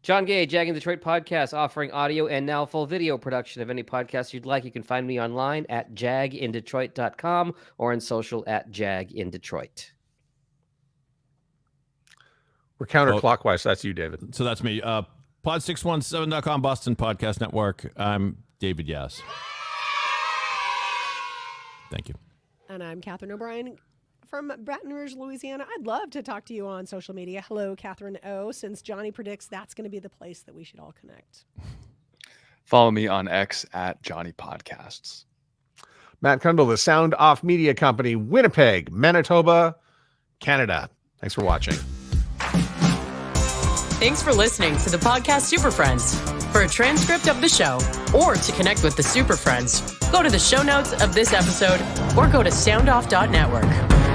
John Gay, Jag In Detroit Podcasts, offering audio and now full video production of any podcast you'd like. You can find me online at jagindetroit.com or on social at Jag In Detroit. We're counterclockwise. So that's you, David. So that's me. Pod617.com, Boston Podcast Network. I'm David Yaz. Thank you. And I'm Catherine O'Brien from Baton Rouge, Louisiana. I'd love to talk to you on social media. Hello, Catherine O, since Johnny predicts that's going to be the place that we should all connect. Follow me on X at Johnny Podcasts. Matt Kundle, the Soundoff Media Company, Winnipeg, Manitoba, Canada. Thanks for watching. Thanks for listening to the Podcast Super Friends. For a transcript of the show or to connect with the Super Friends, go to the show notes of this episode or go to soundoff.network.